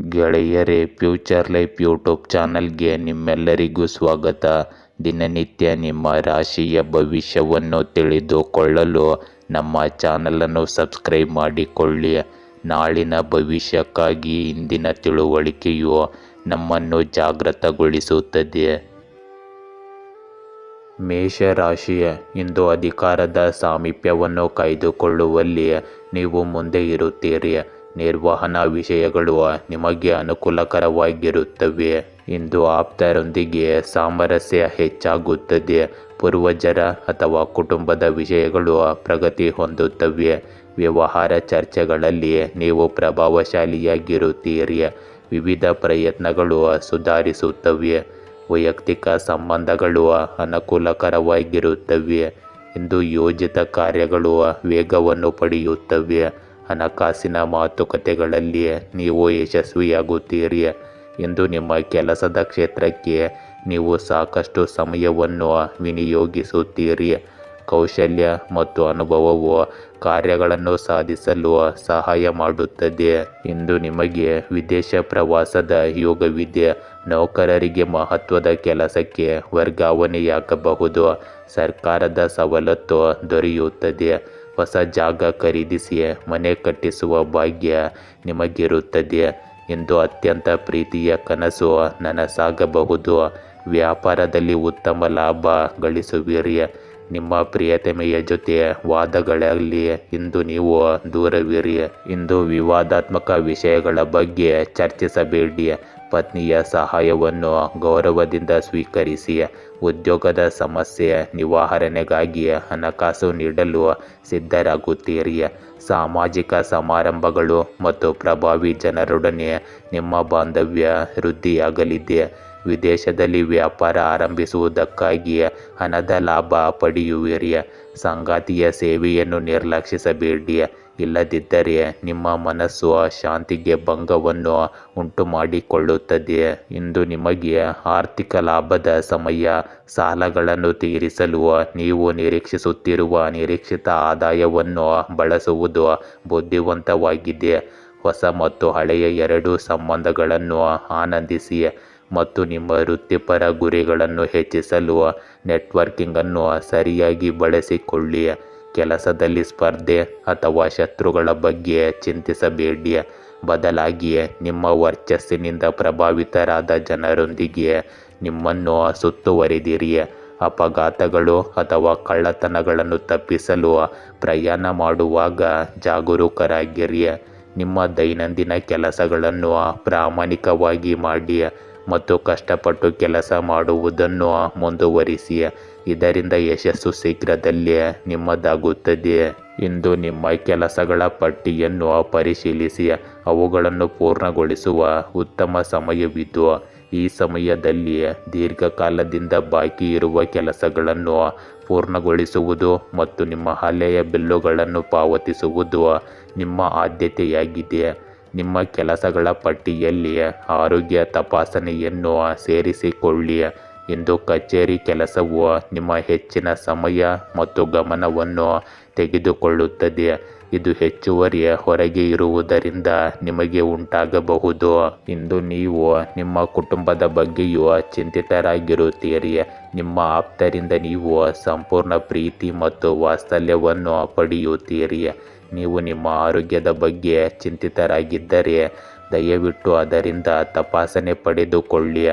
ಗೆಳೆಯರೇ, future life YouTube ಚಾನಲ್ಗೆ ನಿಮ್ಮೆಲ್ಲರಿಗೂ ಸ್ವಾಗತ. ದಿನನಿತ್ಯ ನಿಮ್ಮ ರಾಶಿಯ ಭವಿಷ್ಯವನ್ನು ತಿಳಿದುಕೊಳ್ಳಲು ನಮ್ಮ ಚಾನಲನ್ನು ಸಬ್ಸ್ಕ್ರೈಬ್ ಮಾಡಿಕೊಳ್ಳಿ. ನಾಳಿನ ಭವಿಷ್ಯಕ್ಕಾಗಿ ಇಂದಿನ ತಿಳುವಳಿಕೆಯು ನಮ್ಮನ್ನು ಜಾಗೃತಗೊಳಿಸುತ್ತದೆ. ಮೇಷರಾಶಿಯ ಇಂದು ಅಧಿಕಾರದ ಸಾಮೀಪ್ಯವನ್ನು ಕಾಯ್ದುಕೊಳ್ಳುವಲ್ಲಿ ನೀವು ಮುಂದೆ ಇರುತ್ತೀರಿ. ನಿರ್ವಹಣಾ ವಿಷಯಗಳು ನಿಮಗೆ ಅನುಕೂಲಕರವಾಗಿರುತ್ತವೆ. ಇಂದು ಆಪ್ತರೊಂದಿಗೆ ಸಾಮರಸ್ಯ ಹೆಚ್ಚಾಗುತ್ತದೆ. ಪೂರ್ವಜರ ಅಥವಾ ಕುಟುಂಬದ ವಿಷಯಗಳು ಪ್ರಗತಿ ಹೊಂದುತ್ತವೆ. ವ್ಯವಹಾರ ಚರ್ಚೆಗಳಲ್ಲಿ ನೀವು ಪ್ರಭಾವಶಾಲಿಯಾಗಿರುತ್ತೀರಿ. ವಿವಿಧ ಪ್ರಯತ್ನಗಳು ಸುಧಾರಿಸುತ್ತವೆ. ವೈಯಕ್ತಿಕ ಸಂಬಂಧಗಳು ಅನುಕೂಲಕರವಾಗಿರುತ್ತವೆ. ಇಂದು ಯೋಜಿತ ಕಾರ್ಯಗಳು ವೇಗವನ್ನು ಪಡೆಯುತ್ತವೆ. ಹಣಕಾಸಿನ ಮಾತುಕತೆಗಳಲ್ಲಿ ನೀವು ಯಶಸ್ವಿಯಾಗುತ್ತೀರಿ. ಇಂದು ನಿಮ್ಮ ಕೆಲಸದ ಕ್ಷೇತ್ರಕ್ಕೆ ನೀವು ಸಾಕಷ್ಟು ಸಮಯವನ್ನು ವಿನಿಯೋಗಿಸುತ್ತೀರಿ. ಕೌಶಲ್ಯ ಮತ್ತು ಅನುಭವವು ಕಾರ್ಯಗಳನ್ನು ಸಾಧಿಸಲು ಸಹಾಯ ಮಾಡುತ್ತದೆ. ಇಂದು ನಿಮಗೆ ವಿದೇಶ ಪ್ರವಾಸದ ಯೋಗವಿದೆ. ನೌಕರರಿಗೆ ಮಹತ್ವದ ಕೆಲಸಕ್ಕೆ ವರ್ಗಾವಣೆಯಾಗಬಹುದು. ಸರ್ಕಾರದ ಸವಲತ್ತು ದೊರೆಯುತ್ತದೆ. ಹೊಸ ಜಾಗ ಖರೀದಿಸಿ ಮನೆ ಕಟ್ಟಿಸುವ ಭಾಗ್ಯ ನಿಮಗಿರುತ್ತದೆ. ಇಂದು ಅತ್ಯಂತ ಪ್ರೀತಿಯ ಕನಸು ನನಸಾಗಬಹುದು. ವ್ಯಾಪಾರದಲ್ಲಿ ಉತ್ತಮ ಲಾಭ ಗಳಿಸುವಿರಿ. ನಿಮ್ಮ ಪ್ರಿಯತಮೆಯ ಜೊತೆ ವಾದಗಳಲ್ಲಿ ಇಂದು ನೀವು ದೂರವಿರಿ. ಇಂದು ವಿವಾದಾತ್ಮಕ ವಿಷಯಗಳ ಬಗ್ಗೆ ಚರ್ಚಿಸಬೇಡಿ. ಪತ್ನಿಯ ಸಹಾಯವನ್ನು ಗೌರವದಿಂದ ಸ್ವೀಕರಿಸಿ. ಉದ್ಯೋಗದ ಸಮಸ್ಯೆ ನಿವಾರಣೆಗಾಗಿ ಹಣಕಾಸು ನೀಡಲು ಸಿದ್ಧರಾಗುತ್ತೀರಿ. ಸಾಮಾಜಿಕ ಸಮಾರಂಭಗಳು ಮತ್ತು ಪ್ರಭಾವಿ ಜನರೊಡನೆ ನಿಮ್ಮ ಬಾಂಧವ್ಯ ವೃದ್ಧಿಯಾಗಲಿದೆ. ವಿದೇಶದಲ್ಲಿ ವ್ಯಾಪಾರ ಆರಂಭಿಸುವುದಕ್ಕಾಗಿ ಹಣದ ಲಾಭ ಪಡೆಯುವಿರಿ. ಸಂಗಾತಿಯ ಸೇವೆಯನ್ನು ನಿರ್ಲಕ್ಷಿಸಬೇಡಿ. ಇಲ್ಲದಿದ್ದರೆ ನಿಮ್ಮ ಮನಸ್ಸು ಶಾಂತಿಗೆ ಭಂಗವನ್ನು ಉಂಟುಮಾಡಿಕೊಳ್ಳುತ್ತದೆ. ಇಂದು ನಿಮಗೆ ಆರ್ಥಿಕ ಲಾಭದ ಸಮಯ. ಸಾಲಗಳನ್ನು ತೀರಿಸಲು ನೀವು ನಿರೀಕ್ಷಿಸುತ್ತಿರುವ ಅನಿರೀಕ್ಷಿತ ಆದಾಯವನ್ನು ಬಳಸುವುದು ಬುದ್ಧಿವಂತವಾಗಿದೆ. ಹೊಸ ಮತ್ತು ಹಳೆಯ ಎರಡೂ ಸಂಬಂಧಗಳನ್ನು ಆನಂದಿಸಿ ಮತ್ತು ನಿಮ್ಮ ವೃತ್ತಿಪರ ಗುರಿಗಳನ್ನು ಹೆಚ್ಚಿಸಲು ನೆಟ್ವರ್ಕಿಂಗನ್ನು ಸರಿಯಾಗಿ ಬಳಸಿಕೊಳ್ಳಿ. ಕೆಲಸದಲ್ಲಿ ಸ್ಪರ್ಧೆ ಅಥವಾ ಶತ್ರುಗಳ ಬಗ್ಗೆ ಚಿಂತಿಸಬೇಡಿ. ಬದಲಾಗಿ ನಿಮ್ಮ ವರ್ಚಸ್ಸಿನಿಂದ ಪ್ರಭಾವಿತರಾದ ಜನರೊಂದಿಗೆ ನಿಮ್ಮನ್ನು ಸುತ್ತುವರಿದಿರಿ. ಅಪಘಾತಗಳು ಅಥವಾ ಕಳ್ಳತನಗಳನ್ನು ತಪ್ಪಿಸಲು ಪ್ರಯಾಣ ಮಾಡುವಾಗ ಜಾಗರೂಕರಾಗಿರಿ. ನಿಮ್ಮ ದೈನಂದಿನ ಕೆಲಸಗಳನ್ನು ಪ್ರಾಮಾಣಿಕವಾಗಿ ಮಾಡಿ ಮತ್ತು ಕಷ್ಟಪಟ್ಟು ಕೆಲಸ ಮಾಡುವುದನ್ನು ಮುಂದುವರಿಸಿ. ಇದರಿಂದ ಯಶಸ್ಸು ಶೀಘ್ರದಲ್ಲೇ ನಿಮ್ಮದಾಗುತ್ತದೆ. ಇಂದು ನಿಮ್ಮ ಕೆಲಸಗಳ ಪಟ್ಟಿಯನ್ನು ಪರಿಶೀಲಿಸಿ ಅವುಗಳನ್ನು ಪೂರ್ಣಗೊಳಿಸುವ ಉತ್ತಮ ಸಮಯವಿದ್ದು, ಈ ಸಮಯದಲ್ಲಿ ದೀರ್ಘಕಾಲದಿಂದ ಬಾಕಿ ಇರುವ ಕೆಲಸಗಳನ್ನು ಪೂರ್ಣಗೊಳಿಸುವುದು ಮತ್ತು ನಿಮ್ಮ ಹಳೆಯ ಬಿಲ್ಲುಗಳನ್ನು ಪಾವತಿಸುವುದು ನಿಮ್ಮ ಆದ್ಯತೆಯಾಗಿದೆ. ನಿಮ್ಮ ಕೆಲಸಗಳ ಪಟ್ಟಿಯಲ್ಲಿ ಆರೋಗ್ಯ ತಪಾಸಣೆಯನ್ನು ಸೇರಿಸಿಕೊಳ್ಳಿ. ಇಂದು ಕಚೇರಿ ಕೆಲಸವು ನಿಮ್ಮ ಹೆಚ್ಚಿನ ಸಮಯ ಮತ್ತು ಗಮನವನ್ನು ತೆಗೆದುಕೊಳ್ಳುತ್ತದೆ. ಇದು ಹೆಚ್ಚುವರಿ ಹೊರಗೆ ಇರುವುದರಿಂದ ನಿಮಗೆ ಉಂಟಾಗಬಹುದು. ಇಂದು ನೀವು ನಿಮ್ಮ ಕುಟುಂಬದ ಬಗ್ಗೆಯೂ ಚಿಂತಿತರಾಗಿರುತ್ತೀರಿ. ನಿಮ್ಮ ಆಪ್ತರಿಂದ ನೀವು ಸಂಪೂರ್ಣ ಪ್ರೀತಿ ಮತ್ತು ವಾತ್ಸಲ್ಯವನ್ನು ಪಡೆಯುತ್ತೀರಿ. ನೀವು ನಿಮ್ಮ ಆರೋಗ್ಯದ ಬಗ್ಗೆ ಚಿಂತಿತರಾಗಿದ್ದರೆ ದಯವಿಟ್ಟು ಅದರಿಂದ ತಪಾಸಣೆ ಪಡೆದುಕೊಳ್ಳಿ.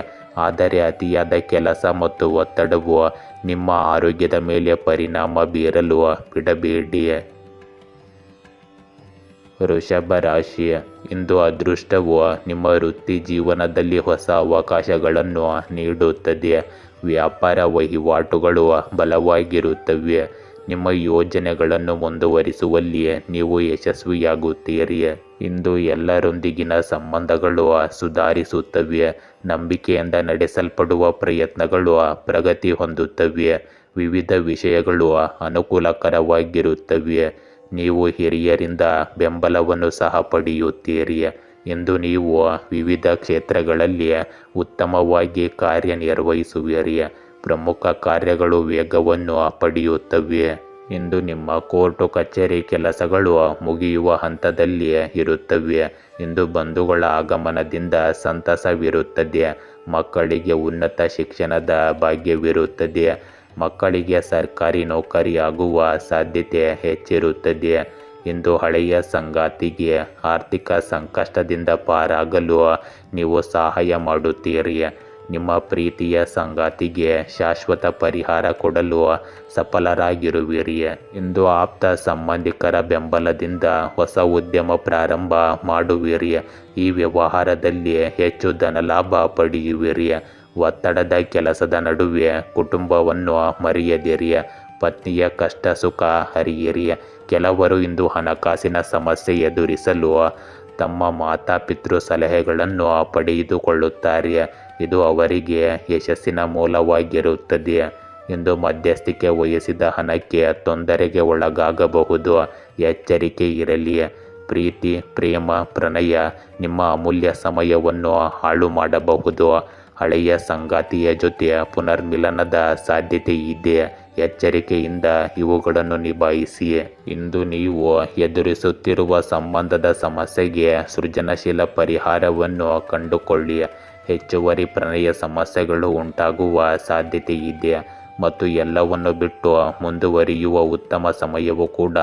ಆದರೆ ಅತಿಯಾದ ಕೆಲಸ ಮತ್ತು ಒತ್ತಡವು ನಿಮ್ಮ ಆರೋಗ್ಯದ ಮೇಲೆ ಪರಿಣಾಮ ಬೀರಲು ಬಿಡಬೇಡಿ. ವೃಷಭ ರಾಶಿ ಇಂದು ಅದೃಷ್ಟವು ನಿಮ್ಮ ವೃತ್ತಿ ಜೀವನದಲ್ಲಿ ಹೊಸ ಅವಕಾಶಗಳನ್ನು ನೀಡುತ್ತದೆ. ವ್ಯಾಪಾರ ವಹಿವಾಟುಗಳು ಬಲವಾಗಿರುತ್ತವೆ. ನಿಮ್ಮ ಯೋಜನೆಗಳನ್ನು ಮುಂದುವರಿಸುವಲ್ಲಿ ನೀವು ಯಶಸ್ವಿಯಾಗುತ್ತೀರಿ. ಇಂದು ಎಲ್ಲರೊಂದಿಗಿನ ಸಂಬಂಧಗಳು ಸುಧಾರಿಸುತ್ತವೆ. ನಂಬಿಕೆಯಿಂದ ನಡೆಸಲ್ಪಡುವ ಪ್ರಯತ್ನಗಳು ಪ್ರಗತಿ ಹೊಂದುತ್ತವೆ. ವಿವಿಧ ವಿಷಯಗಳು ಅನುಕೂಲಕರವಾಗಿರುತ್ತವೆ. ನೀವು ಹಿರಿಯರಿಂದ ಬೆಂಬಲವನ್ನು ಸಹ ಪಡೆಯುತ್ತೀರಿ. ಇಂದು ನೀವು ವಿವಿಧ ಕ್ಷೇತ್ರಗಳಲ್ಲಿ ಉತ್ತಮವಾಗಿ ಕಾರ್ಯನಿರ್ವಹಿಸುವಿರಿ. ಪ್ರಮುಖ ಕಾರ್ಯಗಳು ವೇಗವನ್ನು ಪಡೆಯುತ್ತವೆ. ಇಂದು ನಿಮ್ಮ ಕೋರ್ಟು ಕಚೇರಿ ಕೆಲಸಗಳು ಮುಗಿಯುವ ಹಂತದಲ್ಲಿ ಇರುತ್ತವೆ. ಇಂದು ಬಂಧುಗಳ ಆಗಮನದಿಂದ ಸಂತಸವಿರುತ್ತದೆ. ಮಕ್ಕಳಿಗೆ ಉನ್ನತ ಶಿಕ್ಷಣದ ಭಾಗ್ಯವಿರುತ್ತದೆ. ಮಕ್ಕಳಿಗೆ ಸರ್ಕಾರಿ ನೌಕರಿ ಆಗುವ ಸಾಧ್ಯತೆ ಹೆಚ್ಚಿರುತ್ತದೆ. ಇಂದು ಹಳೆಯ ಸಂಗಾತಿಗೆ ಆರ್ಥಿಕ ಸಂಕಷ್ಟದಿಂದ ಪಾರಾಗಲು ನೀವು ಸಹಾಯ ಮಾಡುತ್ತೀರಿ. ನಿಮ್ಮ ಪ್ರೀತಿಯ ಸಂಗಾತಿಗೆ ಶಾಶ್ವತ ಪರಿಹಾರ ಕೊಡಲು ಸಫಲರಾಗಿರುವಿರಿ. ಇಂದು ಆಪ್ತ ಸಂಬಂಧಿಕರ ಬೆಂಬಲದಿಂದ ಹೊಸ ಉದ್ಯಮ ಪ್ರಾರಂಭ ಮಾಡುವಿರಿ. ಈ ವ್ಯವಹಾರದಲ್ಲಿ ಹೆಚ್ಚು ಧನಲಾಭ ಪಡೆಯುವಿರಿ. ಒತ್ತಡದ ಕೆಲಸದ ನಡುವೆ ಕುಟುಂಬವನ್ನು ಮರೆಯದಿರಿ. ಪತ್ನಿಯ ಕಷ್ಟ ಸುಖ ಹರಿಯಿರಿ. ಕೆಲವರು ಇಂದು ಹಣಕಾಸಿನ ಸಮಸ್ಯೆ ಎದುರಿಸಲು ತಮ್ಮ ಮಾತಾಪಿತೃ ಸಲಹೆಗಳನ್ನು ಪಡೆದುಕೊಳ್ಳುತ್ತಾರೆ. ಇದು ಅವರಿಗೆ ಯಶಸ್ಸಿನ ಮೂಲವಾಗಿರುತ್ತದೆ. ಇಂದು ಮಧ್ಯಸ್ಥಿಕೆ ವಹಿಸಿದ ಹಣಕ್ಕೆ ತೊಂದರೆಗೆ ಒಳಗಾಗಬಹುದು. ಎಚ್ಚರಿಕೆ ಇರಲಿ. ಪ್ರೀತಿ, ಪ್ರೇಮ, ಪ್ರಣಯ ನಿಮ್ಮ ಅಮೂಲ್ಯ ಸಮಯವನ್ನು ಹಾಳು ಮಾಡಬಹುದು. ಹಳೆಯ ಸಂಗಾತಿಯ ಜೊತೆ ಪುನರ್ಮಿಲನದ ಸಾಧ್ಯತೆ ಇದೆ. ಎಚ್ಚರಿಕೆಯಿಂದ ಇವುಗಳನ್ನು ನಿಭಾಯಿಸಿ. ಇಂದು ನೀವು ಎದುರಿಸುತ್ತಿರುವ ಸಂಬಂಧದ ಸಮಸ್ಯೆಗೆ ಸೃಜನಶೀಲ ಪರಿಹಾರವನ್ನು ಕಂಡುಕೊಳ್ಳಿ. ಹೆಚ್ಚುವರಿ ಪ್ರಣಯ ಸಮಸ್ಯೆಗಳು ಉಂಟಾಗುವ ಸಾಧ್ಯತೆ ಇದೆ ಮತ್ತು ಎಲ್ಲವನ್ನು ಬಿಟ್ಟು ಮುಂದುವರಿಯುವ ಉತ್ತಮ ಸಮಯವೂ ಕೂಡ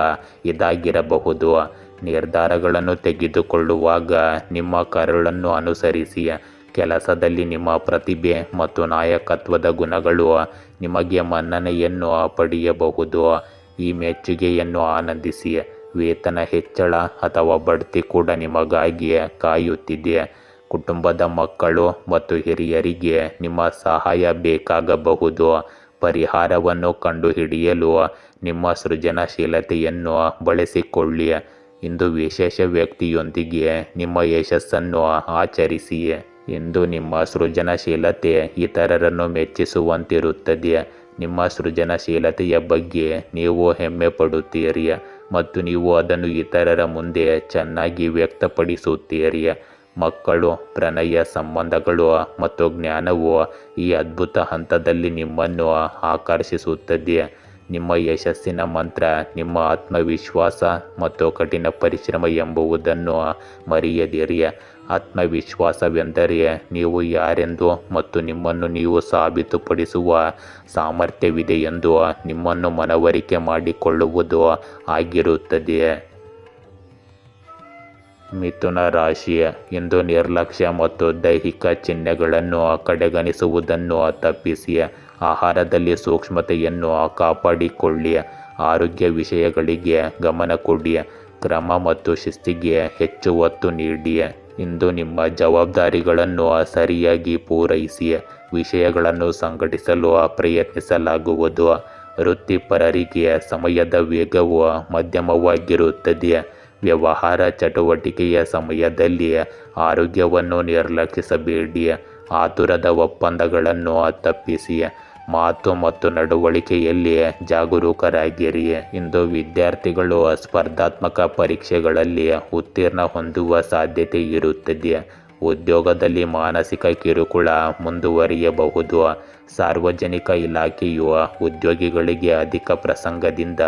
ಇದಾಗಿರಬಹುದು. ನಿರ್ಧಾರಗಳನ್ನು ತೆಗೆದುಕೊಳ್ಳುವಾಗ ನಿಮ್ಮ ಕರುಳನ್ನು ಅನುಸರಿಸಿ. ಕೆಲಸದಲ್ಲಿ ನಿಮ್ಮ ಪ್ರತಿಭೆ ಮತ್ತು ನಾಯಕತ್ವದ ಗುಣಗಳು ನಿಮಗೆ ಮನ್ನಣೆಯನ್ನು ಪಡೆಯಬಹುದು. ಈ ಮೆಚ್ಚುಗೆಯನ್ನು ಆನಂದಿಸಿ. ವೇತನ ಹೆಚ್ಚಳ ಅಥವಾ ಬಡ್ತಿ ಕೂಡ ನಿಮಗಾಗಿ ಕಾಯುತ್ತಿದೆ. ಕುಟುಂಬದ ಮಕ್ಕಳು ಮತ್ತು ಹಿರಿಯರಿಗೆ ನಿಮ್ಮ ಸಹಾಯ ಬೇಕಾಗಬಹುದು. ಪರಿಹಾರವನ್ನು ಕಂಡುಹಿಡಿಯಲು ನಿಮ್ಮ ಸೃಜನಶೀಲತೆಯನ್ನು ಬಳಸಿಕೊಳ್ಳಿ. ಇಂದು ವಿಶೇಷ ವ್ಯಕ್ತಿಯೊಂದಿಗೆ ನಿಮ್ಮ ಯಶಸ್ಸನ್ನು ಆಚರಿಸಿ. ಇಂದು ನಿಮ್ಮ ಸೃಜನಶೀಲತೆ ಇತರರನ್ನು ಮೆಚ್ಚಿಸುವಂತಿರುತ್ತದೆ. ನಿಮ್ಮ ಸೃಜನಶೀಲತೆಯ ಬಗ್ಗೆ ನೀವು ಹೆಮ್ಮೆ ಪಡುತ್ತೀರಿ ಮತ್ತು ನೀವು ಅದನ್ನು ಇತರರ ಮುಂದೆ ಚೆನ್ನಾಗಿ ವ್ಯಕ್ತಪಡಿಸುತ್ತೀರಿ. ಮಕ್ಕಳು, ಪ್ರಣಯ ಸಂಬಂಧಗಳು ಮತ್ತು ಜ್ಞಾನವು ಈ ಅದ್ಭುತ ಹಂತದಲ್ಲಿ ನಿಮ್ಮನ್ನು ಆಕರ್ಷಿಸುತ್ತದೆ. ನಿಮ್ಮ ಯಶಸ್ಸಿನ ಮಂತ್ರ ನಿಮ್ಮ ಆತ್ಮವಿಶ್ವಾಸ ಮತ್ತು ಕಠಿಣ ಪರಿಶ್ರಮ ಎಂಬುದನ್ನು ಮರೆಯದಿರಿ. ಆತ್ಮವಿಶ್ವಾಸವೆಂದರೆ ನೀವು ಯಾರೆಂದು ಮತ್ತು ನಿಮ್ಮನ್ನು ನೀವು ಸಾಬೀತುಪಡಿಸುವ ಸಾಮರ್ಥ್ಯವಿದೆ ಎಂದು ನಿಮ್ಮನ್ನು ಮನವರಿಕೆ ಮಾಡಿಕೊಳ್ಳುವುದು ಆಗಿರುತ್ತದೆ. ಮಿಥುನ ರಾಶಿ. ಇಂದು ನಿರ್ಲಕ್ಷ್ಯ ಮತ್ತು ದೈಹಿಕ ಚಿಹ್ನೆಗಳನ್ನು ಕಡೆಗಣಿಸುವುದನ್ನು ತಪ್ಪಿಸಿ. ಆಹಾರದಲ್ಲಿ ಸೂಕ್ಷ್ಮತೆಯನ್ನು ಕಾಪಾಡಿಕೊಳ್ಳಿ. ಆರೋಗ್ಯ ವಿಷಯಗಳಿಗೆ ಗಮನ ಕೊಡಿ. ಕ್ರಮ ಮತ್ತು ಶಿಸ್ತಿಗೆ ಹೆಚ್ಚು ಒತ್ತು ನೀಡಿ. ಇಂದು ನಿಮ್ಮ ಜವಾಬ್ದಾರಿಗಳನ್ನು ಸರಿಯಾಗಿ ಪೂರೈಸಿ. ವಿಷಯಗಳನ್ನು ಸಂಘಟಿಸಲು ಪ್ರಯತ್ನಿಸಲಾಗುವುದು. ವೃತ್ತಿಪರರಿಗೆ ಸಮಯದ ವೇಗವು ಮಧ್ಯಮವಾಗಿರುತ್ತದೆ. ವ್ಯವಹಾರ ಚಟುವಟಿಕೆಯ ಸಮಯದಲ್ಲಿ ಆರೋಗ್ಯವನ್ನು ನಿರ್ಲಕ್ಷಿಸಬೇಡಿ. ಆತುರದ ಒಪ್ಪಂದಗಳನ್ನು ತಪ್ಪಿಸಿ. ಮಾತು ಮತ್ತು ನಡವಳಿಕೆಯಲ್ಲಿ ಜಾಗರೂಕರಾಗಿರಿ. ಇಂದು ವಿದ್ಯಾರ್ಥಿಗಳು ಸ್ಪರ್ಧಾತ್ಮಕ ಪರೀಕ್ಷೆಗಳಲ್ಲಿ ಉತ್ತೀರ್ಣ ಹೊಂದುವ ಸಾಧ್ಯತೆ ಇರುತ್ತದೆ. ಉದ್ಯೋಗದಲ್ಲಿ ಮಾನಸಿಕ ಕಿರುಕುಳ ಮುಂದುವರಿಯಬಹುದು. ಸಾರ್ವಜನಿಕ ಇಲಾಖೆಯು ಉದ್ಯೋಗಿಗಳಿಗೆ ಅಧಿಕ ಪ್ರಸಂಗದಿಂದ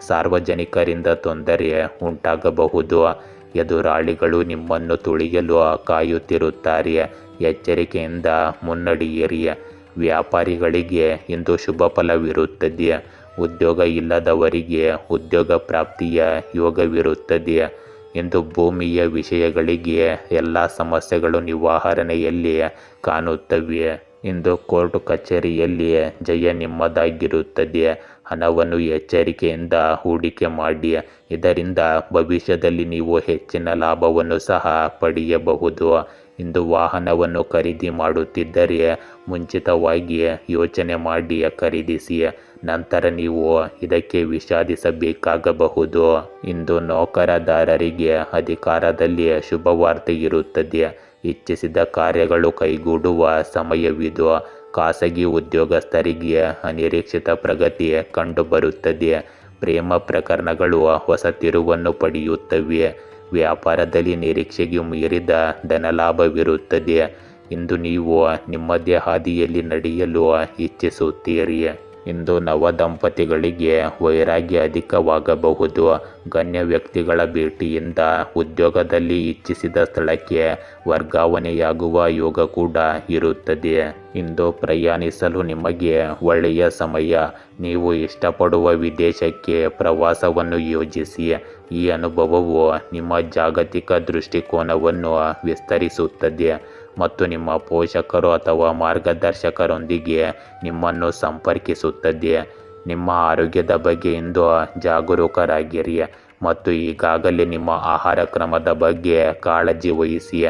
ಸಾರ್ವಜನಿಕರಿಂದ ತೊಂದರೆ ಉಂಟಾಗಬಹುದು. ಎದುರಾಳಿಗಳು ನಿಮ್ಮನ್ನು ತುಳಿಯಲು ಕಾಯುತ್ತಿರುತ್ತಾರೆ. ಎಚ್ಚರಿಕೆಯಿಂದ ಮುನ್ನಡೆಯಿರಿ. ವ್ಯಾಪಾರಿಗಳಿಗೆ ಇಂದು ಶುಭ ಫಲವಿರುತ್ತದೆ. ಉದ್ಯೋಗ ಇಲ್ಲದವರಿಗೆ ಉದ್ಯೋಗ ಪ್ರಾಪ್ತಿಯ ಯೋಗವಿರುತ್ತದೆ. ಇಂದು ಭೂಮಿಯ ವಿಷಯಗಳಿಗೆ ಎಲ್ಲ ಸಮಸ್ಯೆಗಳು ನಿವಾರಣೆಯಲ್ಲಿ ಕಾಣುತ್ತವೆ. ಇಂದು ಕೋರ್ಟ್ ಕಚೇರಿಯಲ್ಲಿ ಜಯ ನಿಮ್ಮದಾಗಿರುತ್ತದೆ. ಹಣವನ್ನು ಎಚ್ಚರಿಕೆಯಿಂದ ಹೂಡಿಕೆ ಮಾಡಿ. ಇದರಿಂದ ಭವಿಷ್ಯದಲ್ಲಿ ನೀವು ಹೆಚ್ಚಿನ ಲಾಭವನ್ನು ಸಹ ಪಡೆಯಬಹುದು. ಇಂದು ವಾಹನವನ್ನು ಖರೀದಿ ಮಾಡುತ್ತಿದ್ದರೆ ಮುಂಚಿತವಾಗಿ ಯೋಚನೆ ಮಾಡಿ ಖರೀದಿಸಿ. ನಂತರ ನೀವು ಇದಕ್ಕೆ ವಿಷಾದಿಸಬೇಕಾಗಬಹುದು. ಇಂದು ನೌಕರದಾರರಿಗೆ ಅಧಿಕಾರದಲ್ಲಿ ಶುಭವಾರ್ತೆ ಇರುತ್ತದೆ. ಇಚ್ಛಿಸಿದ ಕಾರ್ಯಗಳು ಕೈಗೂಡುವ ಸಮಯವಿದು. ಖಾಸಗಿ ಉದ್ಯೋಗಸ್ಥರಿಗೆ ಅನಿರೀಕ್ಷಿತ ಪ್ರಗತಿ ಕಂಡುಬರುತ್ತದೆ. ಪ್ರೇಮ ಪ್ರಕರಣಗಳು ಹೊಸ ತಿರುವನ್ನು ಪಡೆಯುತ್ತವೆ. ವ್ಯಾಪಾರದಲ್ಲಿ ನಿರೀಕ್ಷೆಗೆ ಮೀರಿದ ಧನಲಾಭವಿರುತ್ತದೆ. ಇಂದು ನೀವು ನಿಮ್ಮದೇ ಹಾದಿಯಲ್ಲಿ ನಡೆಯಲು ಇಚ್ಛಿಸುತ್ತೀರಿ. ಇಂದು ನವದಂಪತಿಗಳಿಗೆ ವೈರಾಗ್ಯ ಅಧಿಕವಾಗಬಹುದು. ಗಣ್ಯ ವ್ಯಕ್ತಿಗಳ ಭೇಟಿಯಿಂದ ಉದ್ಯೋಗದಲ್ಲಿ ಇಚ್ಛಿಸಿದ ಸ್ಥಳಕ್ಕೆ ವರ್ಗಾವಣೆಯಾಗುವ ಯೋಗ ಕೂಡ ಇರುತ್ತದೆ. ಇಂದು ಪ್ರಯಾಣಿಸಲು ನಿಮಗೆ ಒಳ್ಳೆಯ ಸಮಯ. ನೀವು ಇಷ್ಟಪಡುವ ವಿದೇಶಕ್ಕೆ ಪ್ರವಾಸವನ್ನು ಯೋಜಿಸಿ. ಈ ಅನುಭವವು ನಿಮ್ಮ ಜಾಗತಿಕ ದೃಷ್ಟಿಕೋನವನ್ನು ವಿಸ್ತರಿಸುತ್ತದೆ ಮತ್ತು ನಿಮ್ಮ ಪೋಷಕರು ಅಥವಾ ಮಾರ್ಗದರ್ಶಕರೊಂದಿಗೆ ನಿಮ್ಮನ್ನು ಸಂಪರ್ಕಿಸುತ್ತದೆ. ನಿಮ್ಮ ಆರೋಗ್ಯದ ಬಗ್ಗೆ ಇಂದು ಜಾಗರೂಕರಾಗಿರಿ ಮತ್ತು ಈಗಾಗಲೇ ನಿಮ್ಮ ಆಹಾರ ಕ್ರಮದ ಬಗ್ಗೆ ಕಾಳಜಿ ವಹಿಸಿ.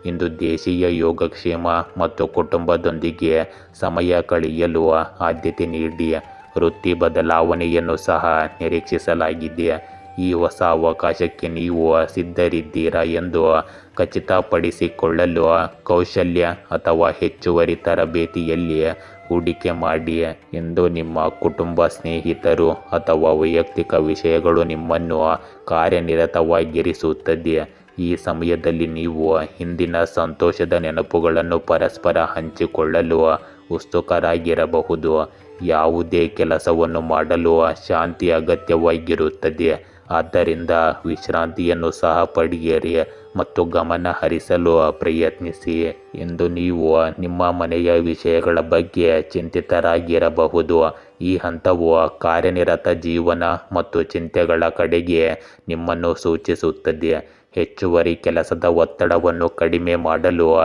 ಇಂದು ದೇಶೀಯ ಯೋಗಕ್ಷೇಮ ಮತ್ತು ಕುಟುಂಬದೊಂದಿಗೆ ಸಮಯ ಕಳೆಯಲು ಆದ್ಯತೆ ನೀಡಿ. ವೃತ್ತಿ ಬದಲಾವಣೆಯನ್ನು ಸಹ ನಿರೀಕ್ಷಿಸಲಾಗಿದೆ. ಈ ಹೊಸ ಅವಕಾಶಕ್ಕೆ ನೀವು ಸಿದ್ಧರಿದ್ದೀರಾ ಎಂದು ಖಚಿತಪಡಿಸಿಕೊಳ್ಳಲು ಕೌಶಲ್ಯ ಅಥವಾ ಹೆಚ್ಚುವರಿ ತರಬೇತಿಯಲ್ಲಿ ಹೂಡಿಕೆ ಮಾಡಿ. ಇಂದು ನಿಮ್ಮ ಕುಟುಂಬ, ಸ್ನೇಹಿತರು ಅಥವಾ ವೈಯಕ್ತಿಕ ವಿಷಯಗಳು ನಿಮ್ಮನ್ನು ಕಾರ್ಯನಿರತವಾಗಿರಿಸುತ್ತದೆ. ಈ ಸಮಯದಲ್ಲಿ ನೀವು ಹಿಂದಿನ ಸಂತೋಷದ ನೆನಪುಗಳನ್ನು ಪರಸ್ಪರ ಹಂಚಿಕೊಳ್ಳಲು ಉತ್ಸುಕರಾಗಿರಬಹುದು. ಯಾವುದೇ ಕೆಲಸವನ್ನು ಮಾಡಲು ಶಾಂತಿ ಅಗತ್ಯವಾಗಿರುತ್ತದೆ, ಆದ್ದರಿಂದ ವಿಶ್ರಾಂತಿಯನ್ನು ಸಹ ಪಡೆಯಿರಿ ಮತ್ತು ಗಮನ ಹರಿಸಲು ಪ್ರಯತ್ನಿಸಿ. ಇಂದು ನೀವು ನಿಮ್ಮ ಮನೆಯ ವಿಷಯಗಳ ಬಗ್ಗೆ ಚಿಂತಿತರಾಗಿರಬಹುದು. ಈ ಹಂತವು ಕಾರ್ಯನಿರತ ಜೀವನ ಮತ್ತು ಚಿಂತೆಗಳ ಕಡೆಗೆ ನಿಮ್ಮನ್ನು ಸೂಚಿಸುತ್ತದೆ. ಹೆಚ್ಚುವರಿ ಕೆಲಸದ ಒತ್ತಡವನ್ನು ಕಡಿಮೆ ಮಾಡಲು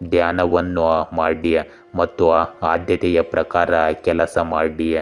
ಧ್ಯಾನವನ್ನು ಮಾಡಿ ಮತ್ತು ಆದ್ಯತೆಯ ಪ್ರಕಾರ ಕೆಲಸ ಮಾಡಿ.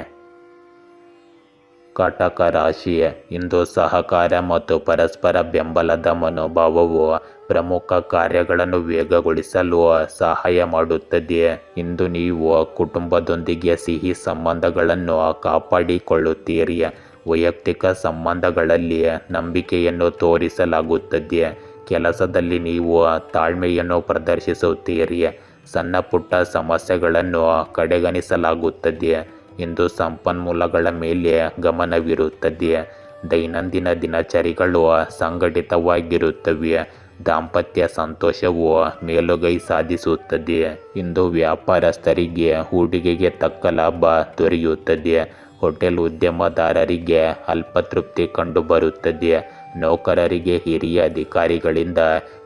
ಕಟಕ ರಾಶಿ, ಇಂದು ಸಹಕಾರ ಮತ್ತು ಪರಸ್ಪರ ಬೆಂಬಲದ ಮನೋಭಾವವು ಪ್ರಮುಖ ಕಾರ್ಯಗಳನ್ನು ವೇಗಗೊಳಿಸಲು ಸಹಾಯ ಮಾಡುತ್ತದೆ. ಇಂದು ನೀವು ಕುಟುಂಬದೊಂದಿಗೆ ಸಿಹಿ ಸಂಬಂಧಗಳನ್ನು ಕಾಪಾಡಿಕೊಳ್ಳುತ್ತೀರಿ. ವೈಯಕ್ತಿಕ ಸಂಬಂಧಗಳಲ್ಲಿ ನಂಬಿಕೆಯನ್ನು ತೋರಿಸಲಾಗುತ್ತದೆ. ಕೆಲಸದಲ್ಲಿ ನೀವು ತಾಳ್ಮೆಯನ್ನು ಪ್ರದರ್ಶಿಸುತ್ತೀರಿ. ಸಣ್ಣ ಪುಟ್ಟ ಸಮಸ್ಯೆಗಳನ್ನು ಕಡೆಗಣಿಸಲಾಗುತ್ತದೆ. ಇಂದು ಸಂಪನ್ಮೂಲಗಳ ಮೇಲೆ ಗಮನವಿರುತ್ತದೆ. ದೈನಂದಿನ ದಿನಚರಿಗಳು ಸಂಘಟಿತವಾಗಿರುತ್ತವೆ. ದಾಂಪತ್ಯ ಸಂತೋಷವು ಮೇಲುಗೈ ಸಾಧಿಸುತ್ತದೆ. ಇಂದು ವ್ಯಾಪಾರಸ್ಥರಿಗೆ ಹೂಡಿಕೆಗೆ ತಕ್ಕ ಲಾಭ ದೊರೆಯುತ್ತದೆ. ಹೋಟೆಲ್ ಉದ್ಯಮದಾರರಿಗೆ ಅಲ್ಪತೃಪ್ತಿ ಕಂಡುಬರುತ್ತದೆ. ನೌಕರರಿಗೆ ಹಿರಿಯ ಅಧಿಕಾರಿಗಳಿಂದ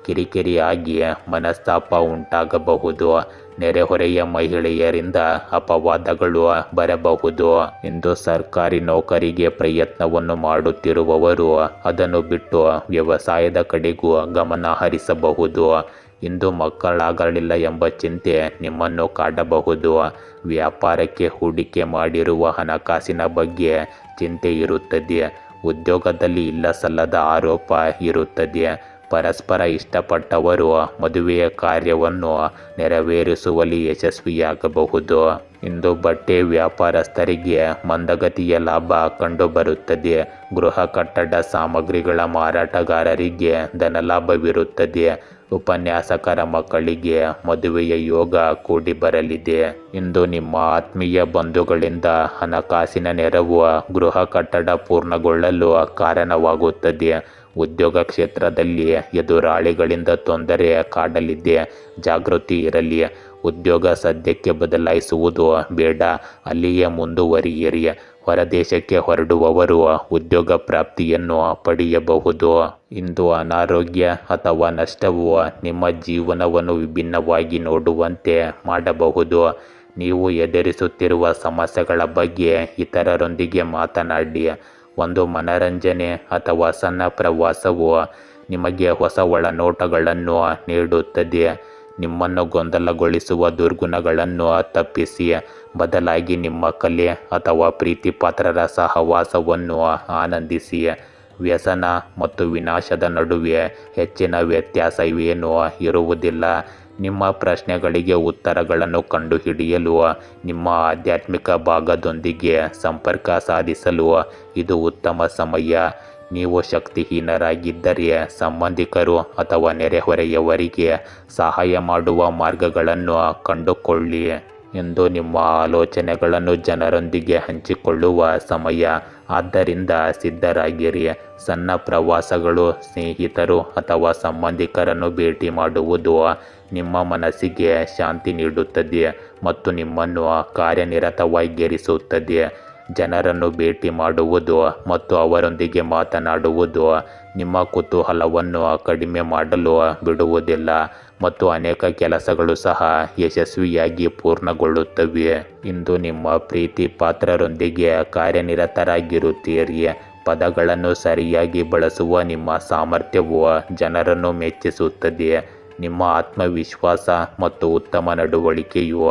ಕಿರಿಕಿರಿಯಾಗಿ ಮನಸ್ತಾಪ ಉಂಟಾಗಬಹುದು. ನೆರೆಹೊರೆಯ ಮಹಿಳೆಯರಿಂದ ಅಪವಾದಗಳು ಬರಬಹುದು. ಇಂದು ಸರ್ಕಾರಿ ನೌಕರಿಗೆ ಪ್ರಯತ್ನವನ್ನು ಮಾಡುತ್ತಿರುವವರು ಅದನ್ನು ಬಿಟ್ಟು ವ್ಯವಸಾಯದ ಕಡೆಗೂ ಗಮನ ಹರಿಸಬಹುದು. ಇಂದು ಮಕ್ಕಳಾಗಲಿಲ್ಲ ಎಂಬ ಚಿಂತೆ ನಿಮ್ಮನ್ನು ಕಾಡಬಹುದು. ವ್ಯಾಪಾರಕ್ಕೆ ಹೂಡಿಕೆ ಮಾಡಿರುವ ಹಣಕಾಸಿನ ಬಗ್ಗೆ ಚಿಂತೆ ಇರುತ್ತದೆ. ಉದ್ಯೋಗದಲ್ಲಿ ಇಲ್ಲಸಲ್ಲದ ಆರೋಪ ಇರುತ್ತದೆ. ಪರಸ್ಪರ ಇಷ್ಟಪಟ್ಟವರು ಮದುವೆಯ ಕಾರ್ಯವನ್ನು ನೆರವೇರಿಸುವಲ್ಲಿ ಯಶಸ್ವಿಯಾಗಬಹುದು. ಇಂದು ಬಟ್ಟೆ ವ್ಯಾಪಾರಸ್ಥರಿಗೆ ಮಂದಗತಿಯ ಲಾಭ ಕಂಡುಬರುತ್ತದೆ. ಗೃಹ ಕಟ್ಟಡ ಸಾಮಗ್ರಿಗಳ ಮಾರಾಟಗಾರರಿಗೆ ಧನಲಾಭವಿರುತ್ತದೆ. ಉಪನ್ಯಾಸಕರ ಮಕ್ಕಳಿಗೆ ಮದುವೆಯ ಯೋಗ ಕೂಡಿ ಬರಲಿದೆ. ಇಂದು ನಿಮ್ಮ ಆತ್ಮೀಯ ಬಂಧುಗಳಿಂದ ಹಣಕಾಸಿನ ನೆರವು ಗೃಹ ಕಟ್ಟಡ ಪೂರ್ಣಗೊಳ್ಳಲು ಕಾರಣವಾಗುತ್ತದೆ. ಉದ್ಯೋಗ ಕ್ಷೇತ್ರದಲ್ಲಿ ಎದುರಾಳಿಗಳಿಂದ ತೊಂದರೆ ಕಾಡಲಿದೆ, ಜಾಗೃತಿ ಇರಲಿ. ಉದ್ಯೋಗ ಸದ್ಯಕ್ಕೆ ಬದಲಾಯಿಸುವುದು ಬೇಡ, ಅಲ್ಲಿಯೇ ಮುಂದುವರಿಯಿರಿ. ಹೊರದೇಶಕ್ಕೆ ಹೊರಡುವವರು ಉದ್ಯೋಗ ಪ್ರಾಪ್ತಿಯನ್ನು ಪಡೆಯಬಹುದು. ಇಂದು ಅನಾರೋಗ್ಯ ಅಥವಾ ನಷ್ಟವು ನಿಮ್ಮ ಜೀವನವನ್ನು ವಿಭಿನ್ನವಾಗಿ ನೋಡುವಂತೆ ಮಾಡಬಹುದು. ನೀವು ಎದುರಿಸುತ್ತಿರುವ ಸಮಸ್ಯೆಗಳ ಬಗ್ಗೆ ಇತರರೊಂದಿಗೆ ಮಾತನಾಡಿ. ಒಂದು ಮನರಂಜನೆ ಅಥವಾ ಸಣ್ಣ ಪ್ರವಾಸವು ನಿಮಗೆ ಹೊಸ ಒಳನೋಟಗಳನ್ನು ನೀಡುತ್ತದೆ. ನಿಮ್ಮನ್ನು ಗೊಂದಲಗೊಳಿಸುವ ದುರ್ಗುಣಗಳನ್ನು ತಪ್ಪಿಸಿ, ಬದಲಾಗಿ ನಿಮ್ಮ ಕಲೆ ಅಥವಾ ಪ್ರೀತಿಪಾತ್ರರ ಸಹವಾಸವನ್ನು ಆನಂದಿಸಿ. ವ್ಯಸನ ಮತ್ತು ವಿನಾಶದ ನಡುವೆ ಹೆಚ್ಚಿನ ವ್ಯತ್ಯಾಸವೇನೂ ಇರುವುದಿಲ್ಲ. ನಿಮ್ಮ ಪ್ರಶ್ನೆಗಳಿಗೆ ಉತ್ತರಗಳನ್ನು ಕಂಡುಹಿಡಿಯಲು ನಿಮ್ಮ ಆಧ್ಯಾತ್ಮಿಕ ಭಾಗದೊಂದಿಗೆ ಸಂಪರ್ಕ ಸಾಧಿಸಲು ಇದು ಉತ್ತಮ ಸಮಯ. ನೀವು ಶಕ್ತಿಹೀನರಾಗಿದ್ದರೆ ಸಂಬಂಧಿಕರು ಅಥವಾ ನೆರೆಹೊರೆಯವರಿಗೆ ಸಹಾಯ ಮಾಡುವ ಮಾರ್ಗಗಳನ್ನು ಕಂಡುಕೊಳ್ಳಿ. ಎಂದು ನಿಮ್ಮ ಆಲೋಚನೆಗಳನ್ನು ಜನರೊಂದಿಗೆ ಹಂಚಿಕೊಳ್ಳುವ ಸಮಯ. ಆದ್ದರಿಂದ ಸಿದ್ಧರಾಗಿರಿ. ಸಣ್ಣ ಪ್ರವಾಸಗಳು, ಸ್ನೇಹಿತರು ಅಥವಾ ಸಂಬಂಧಿಕರನ್ನು ಭೇಟಿ ಮಾಡುವುದು ನಿಮ್ಮ ಮನಸ್ಸಿಗೆ ಶಾಂತಿ ನೀಡುತ್ತದೆ ಮತ್ತು ನಿಮ್ಮನ್ನು ಕಾರ್ಯನಿರತವಾಗಿರಿಸುತ್ತದೆ. ಜನರನ್ನು ಭೇಟಿ ಮಾಡುವುದು ಮತ್ತು ಅವರೊಂದಿಗೆ ಮಾತನಾಡುವುದು ನಿಮ್ಮ ಕುತೂಹಲವನ್ನು ಕಡಿಮೆ ಮಾಡಲು ಬಿಡುವುದಿಲ್ಲ ಮತ್ತು ಅನೇಕ ಕೆಲಸಗಳು ಸಹ ಯಶಸ್ವಿಯಾಗಿ ಪೂರ್ಣಗೊಳ್ಳುತ್ತವೆ. ಇಂದು ನಿಮ್ಮ ಪ್ರೀತಿ ಪಾತ್ರರೊಂದಿಗೆ ಕಾರ್ಯನಿರತರಾಗಿರುತ್ತೀರಿ. ಪದಗಳನ್ನು ಸರಿಯಾಗಿ ಬಳಸುವ ನಿಮ್ಮ ಸಾಮರ್ಥ್ಯವು ಜನರನ್ನು ಮೆಚ್ಚಿಸುತ್ತದೆ. ನಿಮ್ಮ ಆತ್ಮವಿಶ್ವಾಸ ಮತ್ತು ಉತ್ತಮ ನಡವಳಿಕೆಯು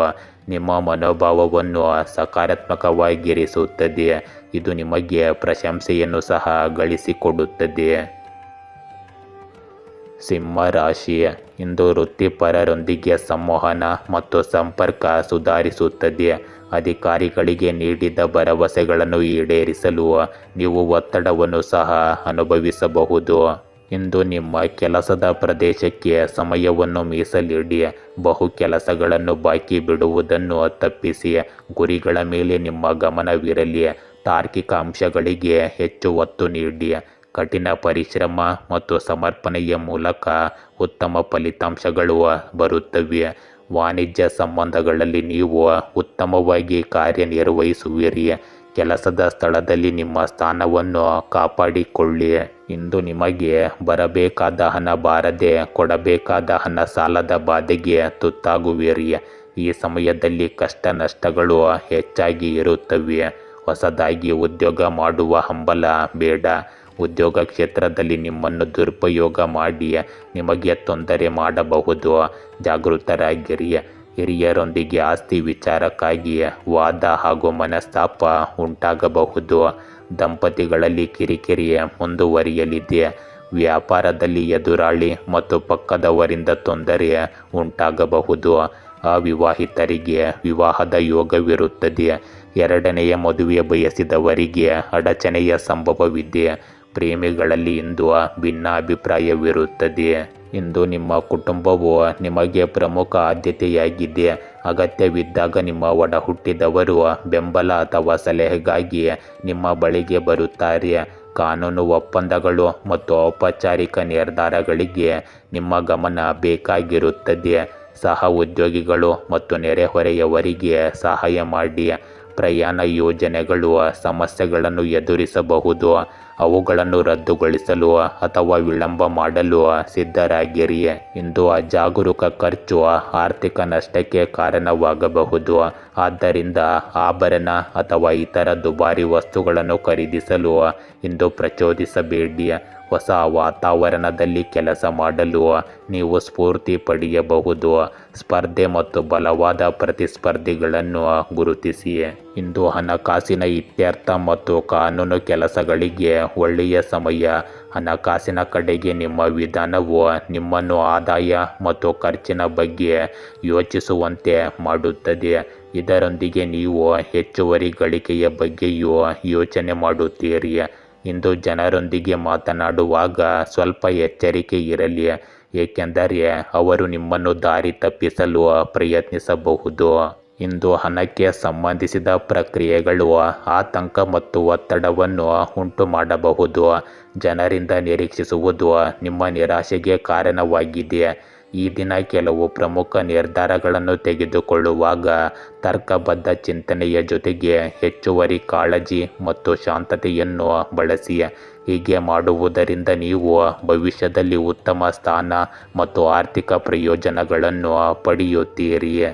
ನಿಮ್ಮ ಮನೋಭಾವವನ್ನು ಸಕಾರಾತ್ಮಕವಾಗಿರಿಸುತ್ತದೆ. ಇದು ನಿಮಗೆ ಪ್ರಶಂಸೆಯನ್ನು ಸಹ ಗಳಿಸಿಕೊಡುತ್ತದೆ. ಸಿಂಹ ರಾಶಿ, ಇಂದು ವೃತ್ತಿಪರರೊಂದಿಗೆ ಸಂವಹನ ಮತ್ತು ಸಂಪರ್ಕ ಸುಧಾರಿಸುತ್ತದೆ. ಅಧಿಕಾರಿಗಳಿಗೆ ನೀಡಿದ ಭರವಸೆಗಳನ್ನು ಈಡೇರಿಸಲು ನೀವು ಒತ್ತಡವನ್ನು ಸಹ ಅನುಭವಿಸಬಹುದು. ಇಂದು ನಿಮ್ಮ ಕೆಲಸದ ಪ್ರದೇಶಕ್ಕೆ ಸಮಯವನ್ನು ಮೀಸಲಿಡಿ. ಬಹು ಕೆಲಸಗಳನ್ನು ಬಾಕಿ ಬಿಡುವುದನ್ನು ತಪ್ಪಿಸಿ. ಗುರಿಗಳ ಮೇಲೆ ನಿಮ್ಮ ಗಮನವಿರಲಿ. ತಾರ್ಕಿಕ ಅಂಶಗಳಿಗೆ ಹೆಚ್ಚು ಒತ್ತು ನೀಡಿ. ಕಠಿಣ ಪರಿಶ್ರಮ ಮತ್ತು ಸಮರ್ಪಣೆಯ ಮೂಲಕ ಉತ್ತಮ ಫಲಿತಾಂಶಗಳು ಬರುತ್ತವೆ. ವಾಣಿಜ್ಯ ಸಂಬಂಧಗಳಲ್ಲಿ ನೀವು ಉತ್ತಮವಾಗಿ ಕಾರ್ಯನಿರ್ವಹಿಸುವಿರಿ. ಕೆಲಸದ ಸ್ಥಳದಲ್ಲಿ ನಿಮ್ಮ ಸ್ಥಾನವನ್ನು ಕಾಪಾಡಿಕೊಳ್ಳಿ. ಇಂದು ನಿಮಗೆ ಬರಬೇಕಾದ ಹಣ ಬಾರದೆ ಕೊಡಬೇಕಾದ ಹಣ ಸಾಲದ ಬಾಧೆಗೆ ತುತ್ತಾಗುವಿರಿ. ಈ ಸಮಯದಲ್ಲಿ ಕಷ್ಟ ನಷ್ಟಗಳು ಹೆಚ್ಚಾಗಿ ಇರುತ್ತವೆ. ಹೊಸದಾಗಿ ಉದ್ಯೋಗ ಮಾಡುವ ಹಂಬಲ ಬೇಡ. ಉದ್ಯೋಗ ಕ್ಷೇತ್ರದಲ್ಲಿ ನಿಮ್ಮನ್ನು ದುರುಪಯೋಗ ಮಾಡಿ ನಿಮಗೆ ತೊಂದರೆ ಮಾಡಬಹುದು. ಜಾಗೃತರಾಗಿರಿ. ಹಿರಿಯರೊಂದಿಗೆ ಆಸ್ತಿ ವಿಚಾರಕ್ಕಾಗಿ ವಾದ ಹಾಗೂ ಮನಸ್ತಾಪ ಉಂಟಾಗಬಹುದು. ದಂಪತಿಗಳಲ್ಲಿ ಕಿರಿಕಿರಿ ಮುಂದುವರಿಯಲಿದೆ. ವ್ಯಾಪಾರದಲ್ಲಿ ಎದುರಾಳಿ ಮತ್ತು ಪಕ್ಕದವರಿಂದ ತೊಂದರೆ ಉಂಟಾಗಬಹುದು. ಅವಿವಾಹಿತರಿಗೆ ವಿವಾಹದ ಯೋಗವಿರುತ್ತದೆ. ಎರಡನೆಯ ಮದುವೆ ಬಯಸಿದವರಿಗೆ ಅಡಚಣೆಯ ಸಂಭವವಿದೆ. ಪ್ರೇಮಿಗಳಲ್ಲಿ ಇಂದು ಭಿನ್ನಾಭಿಪ್ರಾಯವಿರುತ್ತದೆ. ಇಂದು ನಿಮ್ಮ ಕುಟುಂಬವು ನಿಮಗೆ ಪ್ರಮುಖ ಆದ್ಯತೆಯಾಗಿದೆ. ಅಗತ್ಯವಿದ್ದಾಗ ನಿಮ್ಮ ಒಡಹುಟ್ಟಿದವರು ಬೆಂಬಲ ಅಥವಾ ಸಲಹೆಗಾಗಿ ನಿಮ್ಮ ಬಳಿಗೆ ಬರುತ್ತಾರೆ. ಕಾನೂನು ಒಪ್ಪಂದಗಳು ಮತ್ತು ಔಪಚಾರಿಕ ನಿರ್ಧಾರಗಳಿಗೆ ನಿಮ್ಮ ಗಮನ ಬೇಕಾಗಿರುತ್ತದೆ. ಸಹ ಉದ್ಯೋಗಿಗಳು ಮತ್ತು ನೆರೆಹೊರೆಯವರಿಗೆ ಸಹಾಯ ಮಾಡಿ. ಪ್ರಯಾಣ ಯೋಜನೆಗಳು ಸಮಸ್ಯೆಗಳನ್ನು ಎದುರಿಸಬಹುದು. ಅವುಗಳನ್ನು ರದ್ದುಗೊಳಿಸಲು ಅಥವಾ ವಿಳಂಬ ಮಾಡಲು ಸಿದ್ಧರಾಗಿರಿ. ಇಂದು ಅಜಾಗರೂಕ ಖರ್ಚು ಆರ್ಥಿಕ ನಷ್ಟಕ್ಕೆ ಕಾರಣವಾಗಬಹುದು. ಆದ್ದರಿಂದ ಆಭರಣ ಅಥವಾ ಇತರ ದುಬಾರಿ ವಸ್ತುಗಳನ್ನು ಖರೀದಿಸಲು ಇಂದು ಪ್ರಚೋದಿಸಬೇಡಿ. ಹೊಸ ವಾತಾವರಣದಲ್ಲಿ ಕೆಲಸ ಮಾಡಲು ನೀವು ಸ್ಫೂರ್ತಿ ಪಡೆಯಬಹುದು. ಸ್ಪರ್ಧೆ ಮತ್ತು ಬಲವಾದ ಪ್ರತಿಸ್ಪರ್ಧಿಗಳನ್ನು ಗುರುತಿಸಿ. ಇಂದು ಹಣಕಾಸಿನ ಇತ್ಯರ್ಥ ಮತ್ತು ಕಾನೂನು ಕೆಲಸಗಳಿಗೆ ಒಳ್ಳೆಯ ಸಮಯ. ಹಣಕಾಸಿನ ಕಡೆಗೆ ನಿಮ್ಮ ವಿಧಾನವು ನಿಮ್ಮನ್ನು ಆದಾಯ ಮತ್ತು ಖರ್ಚಿನ ಬಗ್ಗೆ ಯೋಚಿಸುವಂತೆ ಮಾಡುತ್ತದೆ. ಇದರೊಂದಿಗೆ ನೀವು ಹೆಚ್ಚುವರಿ ಗಳಿಕೆಯ ಬಗ್ಗೆಯೂ ಯೋಚನೆ ಮಾಡುತ್ತೀರಿ. ಇಂದು ಜನರೊಂದಿಗೆ ಮಾತನಾಡುವಾಗ ಸ್ವಲ್ಪ ಎಚ್ಚರಿಕೆ ಇರಲಿ, ಏಕೆಂದರೆ ಅವರು ನಿಮ್ಮನ್ನು ದಾರಿ ತಪ್ಪಿಸಲು ಪ್ರಯತ್ನಿಸಬಹುದು. ಇಂದು ಹಣಕ್ಕೆ ಸಂಬಂಧಿಸಿದ ಪ್ರಕ್ರಿಯೆಗಳು ಆತಂಕ ಮತ್ತು ಒತ್ತಡವನ್ನು ಉಂಟುಮಾಡಬಹುದು. ಜನರಿಂದ ನಿರೀಕ್ಷಿಸುವುದು ನಿಮ್ಮ ನಿರಾಶೆಗೆ ಕಾರಣವಾಗಿದೆ. ಈ ದಿನ ಕೆಲವು ಪ್ರಮುಖ ನಿರ್ಧಾರಗಳನ್ನು ತೆಗೆದುಕೊಳ್ಳುವಾಗ ತರ್ಕಬದ್ಧ ಚಿಂತನೆಯ ಜೊತೆಗೆ ಹೆಚ್ಚುವರಿ ಕಾಳಜಿ ಮತ್ತು ಶಾಂತತೆಯನ್ನು ಬಳಸಿ. ಹೀಗೆ ಮಾಡುವುದರಿಂದ ನೀವು ಭವಿಷ್ಯದಲ್ಲಿ ಉತ್ತಮ ಸ್ಥಾನ ಮತ್ತು ಆರ್ಥಿಕ ಪ್ರಯೋಜನಗಳನ್ನು ಪಡೆಯುತ್ತೀರಿ.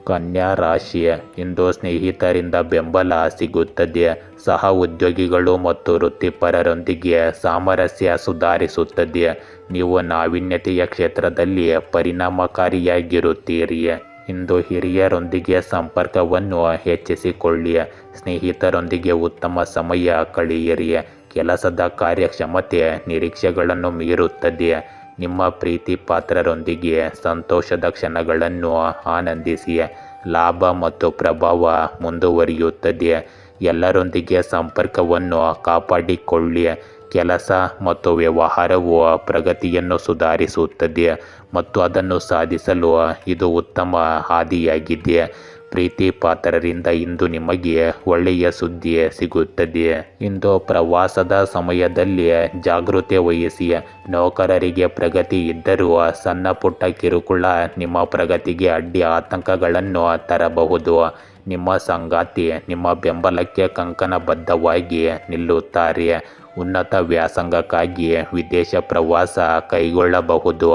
ಕನ್ಯಾ ರಾಶಿ, ಇಂದು ಸ್ನೇಹಿತರಿಂದ ಬೆಂಬಲ ಸಿಗುತ್ತದೆ. ಸಹ ಉದ್ಯೋಗಿಗಳು ಮತ್ತು ವೃತ್ತಿಪರರೊಂದಿಗೆ ಸಾಮರಸ್ಯ ಸುಧಾರಿಸುತ್ತದೆ. ನೀವು ನಾವೀನ್ಯತೆಯ ಕ್ಷೇತ್ರದಲ್ಲಿ ಪರಿಣಾಮಕಾರಿಯಾಗಿರುತ್ತೀರಿ. ಇಂದು ಹಿರಿಯರೊಂದಿಗೆ ಸಂಪರ್ಕವನ್ನು ಹೆಚ್ಚಿಸಿಕೊಳ್ಳಿ. ಸ್ನೇಹಿತರೊಂದಿಗೆ ಉತ್ತಮ ಸಮಯ ಕಳೆಯಿರಿ. ಕೆಲಸದ ಕಾರ್ಯಕ್ಷಮತೆ ನಿರೀಕ್ಷೆಗಳನ್ನು ಮೀರುತ್ತದೆ. ನಿಮ್ಮ ಪ್ರೀತಿ ಪಾತ್ರರೊಂದಿಗೆ ಸಂತೋಷದ ಕ್ಷಣಗಳನ್ನು ಆನಂದಿಸಿ. ಲಾಭ ಮತ್ತು ಪ್ರಭಾವ ಮುಂದುವರಿಯುತ್ತದೆ. ಎಲ್ಲರೊಂದಿಗೆ ಸಂಪರ್ಕವನ್ನು ಕಾಪಾಡಿಕೊಳ್ಳಿ. ಕೆಲಸ ಮತ್ತು ವ್ಯವಹಾರವು ಪ್ರಗತಿಯನ್ನು ಸುಧಾರಿಸುತ್ತದೆ ಮತ್ತು ಅದನ್ನು ಸಾಧಿಸಲು ಇದು ಉತ್ತಮ ಹಾದಿಯಾಗಿದೆ. ಪ್ರೀತಿ ಪಾತ್ರರಿಂದ ಇಂದು ನಿಮಗೆ ಒಳ್ಳೆಯ ಸುದ್ದಿ ಸಿಗುತ್ತದೆ. ಇಂದು ಪ್ರವಾಸದ ಸಮಯದಲ್ಲಿ ಜಾಗೃತಿ ವಹಿಸಿ. ನೌಕರರಿಗೆ ಪ್ರಗತಿ ಇದ್ದರೂ ಸಣ್ಣ ಪುಟ್ಟ ಕಿರುಕುಳ ನಿಮ್ಮ ಪ್ರಗತಿಗೆ ಅಡ್ಡಿ ಆತಂಕಗಳನ್ನು ತರಬಹುದು. ನಿಮ್ಮ ಸಂಗಾತಿ ನಿಮ್ಮ ಬೆಂಬಲಕ್ಕೆ ಕಂಕಣಬದ್ಧವಾಗಿ ನಿಲ್ಲುತ್ತಾರೆ. ಉನ್ನತ ವ್ಯಾಸಂಗಕ್ಕಾಗಿ ವಿದೇಶ ಪ್ರವಾಸ ಕೈಗೊಳ್ಳಬಹುದು.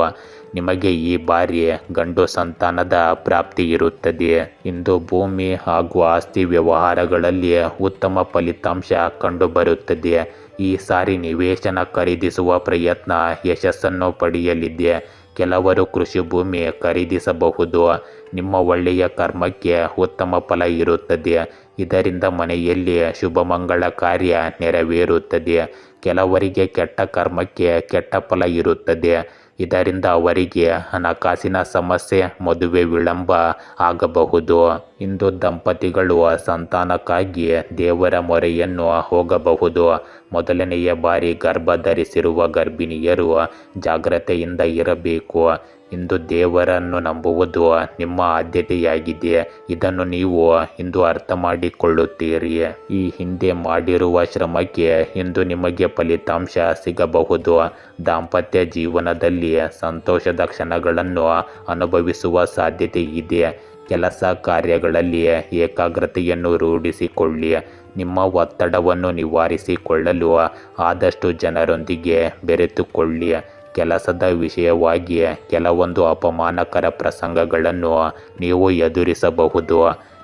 ನಿಮಗೆ ಈ ಬಾರಿ ಗಂಡು ಸಂತಾನದ ಪ್ರಾಪ್ತಿ ಇರುತ್ತದೆ. ಇಂದು ಭೂಮಿ ಹಾಗೂ ಆಸ್ತಿ ವ್ಯವಹಾರಗಳಲ್ಲಿ ಉತ್ತಮ ಫಲಿತಾಂಶ ಕಂಡುಬರುತ್ತದೆ. ಈ ಸಾರಿ ನಿವೇಶನ ಖರೀದಿಸುವ ಪ್ರಯತ್ನ ಯಶಸ್ಸನ್ನು ಪಡೆಯಲಿದೆ. ಕೆಲವರು ಕೃಷಿ ಭೂಮಿ ಖರೀದಿಸಬಹುದು. ನಿಮ್ಮ ಒಳ್ಳೆಯ ಕರ್ಮಕ್ಕೆ ಉತ್ತಮ ಫಲ ಇರುತ್ತದೆ. ಇದರಿಂದ ಮನೆಯಲ್ಲಿ ಶುಭ ಮಂಗಳ ಕಾರ್ಯ ನೆರವೇರುತ್ತದೆ. ಕೆಲವರಿಗೆ ಕೆಟ್ಟ ಕರ್ಮಕ್ಕೆ ಕೆಟ್ಟ ಫಲ ಇರುತ್ತದೆ. ಇದರಿಂದ ಅವರಿಗೆ ಹಣಕಾಸಿನ ಸಮಸ್ಯೆ, ಮದುವೆ ವಿಳಂಬ ಆಗಬಹುದು. ಇಂದು ದಂಪತಿಗಳು ಸಂತಾನಕ್ಕಾಗಿ ದೇವರ ಮೊರೆಯನ್ನು ಹೋಗಬಹುದು. ಮೊದಲನೆಯ ಬಾರಿ ಗರ್ಭ ಧರಿಸಿರುವ ಗರ್ಭಿಣಿಯರು ಜಾಗ್ರತೆಯಿಂದ ಇರಬೇಕು. ಇಂದು ದೇವರನ್ನು ನಂಬುವುದು ನಿಮ್ಮ ಆದ್ಯತೆಯಾಗಿದೆ. ಇದನ್ನು ನೀವು ಇಂದು ಅರ್ಥ ಮಾಡಿಕೊಳ್ಳುತ್ತೀರಿ. ಈ ಹಿಂದೆ ಮಾಡಿರುವ ಶ್ರಮಕ್ಕೆ ಇಂದು ನಿಮಗೆ ಫಲಿತಾಂಶ ಸಿಗಬಹುದು. ದಾಂಪತ್ಯ ಜೀವನದಲ್ಲಿ ಸಂತೋಷದ ಕ್ಷಣಗಳನ್ನು ಅನುಭವಿಸುವ ಸಾಧ್ಯತೆ ಇದೆ. ಕೆಲಸ ಕಾರ್ಯಗಳಲ್ಲಿ ಏಕಾಗ್ರತೆಯನ್ನು ರೂಢಿಸಿಕೊಳ್ಳಿ. ನಿಮ್ಮ ಒತ್ತಡವನ್ನು ನಿವಾರಿಸಿಕೊಳ್ಳಲು ಆದಷ್ಟು ಜನರೊಂದಿಗೆ ಬೆರೆತುಕೊಳ್ಳಿ. ಕೆಲಸದ ವಿಷಯವಾಗಿ ಕೆಲವೊಂದು ಅಪಮಾನಕರ ಪ್ರಸಂಗಗಳನ್ನು ನೀವು ಎದುರಿಸಬಹುದು.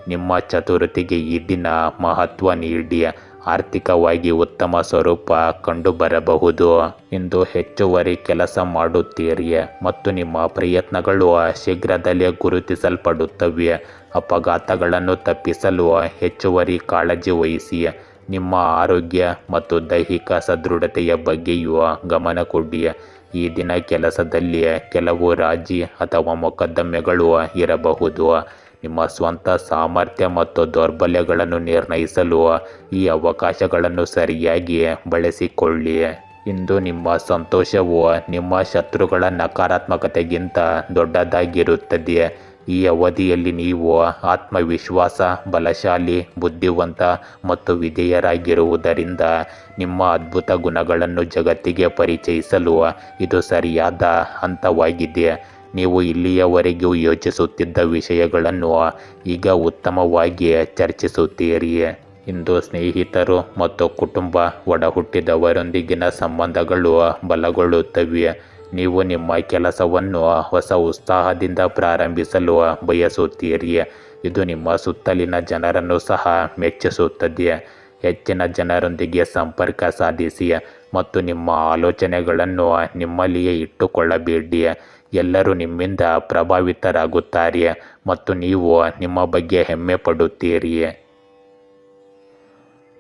ನಿಮ್ಮ ಚತುರತೆಗೆ ಈ ದಿನ ಮಹತ್ವ ನೀಡಿ. ಆರ್ಥಿಕವಾಗಿ ಉತ್ತಮ ಸ್ವರೂಪ ಕಂಡುಬರಬಹುದು. ಇಂದು ಹೆಚ್ಚುವರಿ ಕೆಲಸ ಮಾಡುತ್ತೀರಿ ಮತ್ತು ನಿಮ್ಮ ಪ್ರಯತ್ನಗಳು ಶೀಘ್ರದಲ್ಲೇ ಗುರುತಿಸಲ್ಪಡುತ್ತವೆ. ಅಪಘಾತಗಳನ್ನು ತಪ್ಪಿಸಲು ಹೆಚ್ಚುವರಿ ಕಾಳಜಿ ವಹಿಸಿ. ನಿಮ್ಮ ಆರೋಗ್ಯ ಮತ್ತು ದೈಹಿಕ ಸದೃಢತೆಯ ಬಗ್ಗೆಯೂ ಗಮನ ಕೊಡಿ. ಈ ದಿನ ಕೆಲಸದಲ್ಲಿ ಕೆಲವು ರಾಜಿ ಅಥವಾ ಮೊಕದ್ದಮೆಗಳು ಇರಬಹುದು. ನಿಮ್ಮ ಸ್ವಂತ ಸಾಮರ್ಥ್ಯ ಮತ್ತು ದೌರ್ಬಲ್ಯಗಳನ್ನು ನಿರ್ಣಯಿಸಲು ಈ ಅವಕಾಶಗಳನ್ನು ಸರಿಯಾಗಿ ಬಳಸಿಕೊಳ್ಳಿ. ಇಂದು ನಿಮ್ಮ ಸಂತೋಷವು ನಿಮ್ಮ ಶತ್ರುಗಳ ನಕಾರಾತ್ಮಕತೆಗಿಂತ ದೊಡ್ಡದಾಗಿರುತ್ತದೆ. ಈ ಅವಧಿಯಲ್ಲಿ ನೀವು ಆತ್ಮವಿಶ್ವಾಸ, ಬಲಶಾಲಿ, ಬುದ್ಧಿವಂತ ಮತ್ತು ವಿಧೇಯರಾಗಿರುವುದರಿಂದ ನಿಮ್ಮ ಅದ್ಭುತ ಗುಣಗಳನ್ನು ಜಗತ್ತಿಗೆ ಪರಿಚಯಿಸಲು ಇದು ಸರಿಯಾದ ಹಂತವಾಗಿದೆ. ನೀವು ಇಲ್ಲಿಯವರೆಗೂ ಯೋಚಿಸುತ್ತಿದ್ದ ವಿಷಯಗಳನ್ನು ಈಗ ಉತ್ತಮವಾಗಿ ಚರ್ಚಿಸುತ್ತೀರಿ. ಇಂದು ಸ್ನೇಹಿತರು ಮತ್ತು ಕುಟುಂಬ, ಒಡಹುಟ್ಟಿದವರೊಂದಿಗಿನ ಸಂಬಂಧಗಳು ಬಲಗೊಳ್ಳುತ್ತವೆ. ನೀವು ನಿಮ್ಮ ಕೆಲಸವನ್ನು ಹೊಸ ಉತ್ಸಾಹದಿಂದ ಪ್ರಾರಂಭಿಸಲು ಬಯಸುತ್ತೀರಿ. ಇದು ನಿಮ್ಮ ಸುತ್ತಲಿನ ಜನರನ್ನು ಸಹ ಮೆಚ್ಚಿಸುತ್ತದೆ. ಹೆಚ್ಚಿನ ಜನರೊಂದಿಗೆ ಸಂಪರ್ಕ ಸಾಧಿಸಿ ಮತ್ತು ನಿಮ್ಮ ಆಲೋಚನೆಗಳನ್ನು ನಿಮ್ಮಲ್ಲಿಯೇ ಇಟ್ಟುಕೊಳ್ಳಬೇಡಿ. ಎಲ್ಲರೂ ನಿಮ್ಮಿಂದ ಪ್ರಭಾವಿತರಾಗುತ್ತಾರೆ ಮತ್ತು ನೀವು ನಿಮ್ಮ ಬಗ್ಗೆ ಹೆಮ್ಮೆ ಪಡುತ್ತೀರಿ.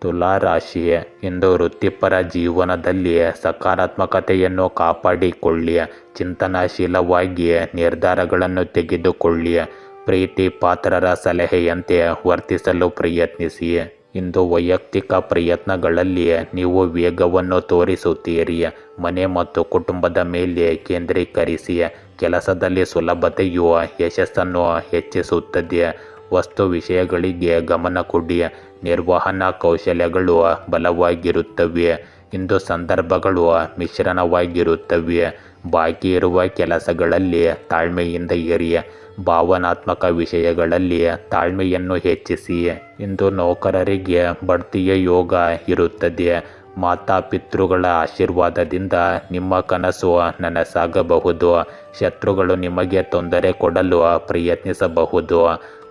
ತುಲಾ ರಾಶಿ, ಇಂದು ವೃತ್ತಿಪರ ಜೀವನದಲ್ಲಿ ಸಕಾರಾತ್ಮಕತೆಯನ್ನು ಕಾಪಾಡಿಕೊಳ್ಳಿ. ಚಿಂತನಶೀಲವಾಗಿ ನಿರ್ಧಾರಗಳನ್ನು ತೆಗೆದುಕೊಳ್ಳಿ. ಪ್ರೀತಿ ಪಾತ್ರರ ಸಲಹೆಯಂತೆ ವರ್ತಿಸಲು ಪ್ರಯತ್ನಿಸಿ. ಇಂದು ವೈಯಕ್ತಿಕ ಪ್ರಯತ್ನಗಳಲ್ಲಿ ನೀವು ವೇಗವನ್ನು ತೋರಿಸುತ್ತೀರಿ. ಮನೆ ಮತ್ತು ಕುಟುಂಬದ ಮೇಲೆ ಕೇಂದ್ರೀಕರಿಸಿ. ಕೆಲಸದಲ್ಲಿ ಸುಲಭತೆಯು ಯಶಸ್ಸನ್ನು ಹೆಚ್ಚಿಸುತ್ತದೆ. ವಸ್ತು ವಿಷಯಗಳಿಗೆ ಗಮನ ಕೊಡಿ. ನಿರ್ವಹಣಾ ಕೌಶಲ್ಯಗಳು ಬಲವಾಗಿರುತ್ತವೆ. ಇಂದು ಸಂದರ್ಭಗಳು ಮಿಶ್ರಣವಾಗಿರುತ್ತವೆ. ಬಾಕಿ ಇರುವ ಕೆಲಸಗಳಲ್ಲಿ ತಾಳ್ಮೆಯಿಂದ ಇರಿ. ಭಾವನಾತ್ಮಕ ವಿಷಯಗಳಲ್ಲಿ ತಾಳ್ಮೆಯನ್ನು ಹೆಚ್ಚಿಸಿ. ಇಂದು ನೌಕರರಿಗೆ ಬಡ್ತಿಯ ಯೋಗ ಇರುತ್ತದೆ. ಮಾತಾಪಿತೃಗಳ ಆಶೀರ್ವಾದದಿಂದ ನಿಮ್ಮ ಕನಸು ನನಸಾಗಬಹುದು. ಶತ್ರುಗಳು ನಿಮಗೆ ತೊಂದರೆ ಕೊಡಲು ಪ್ರಯತ್ನಿಸಬಹುದು.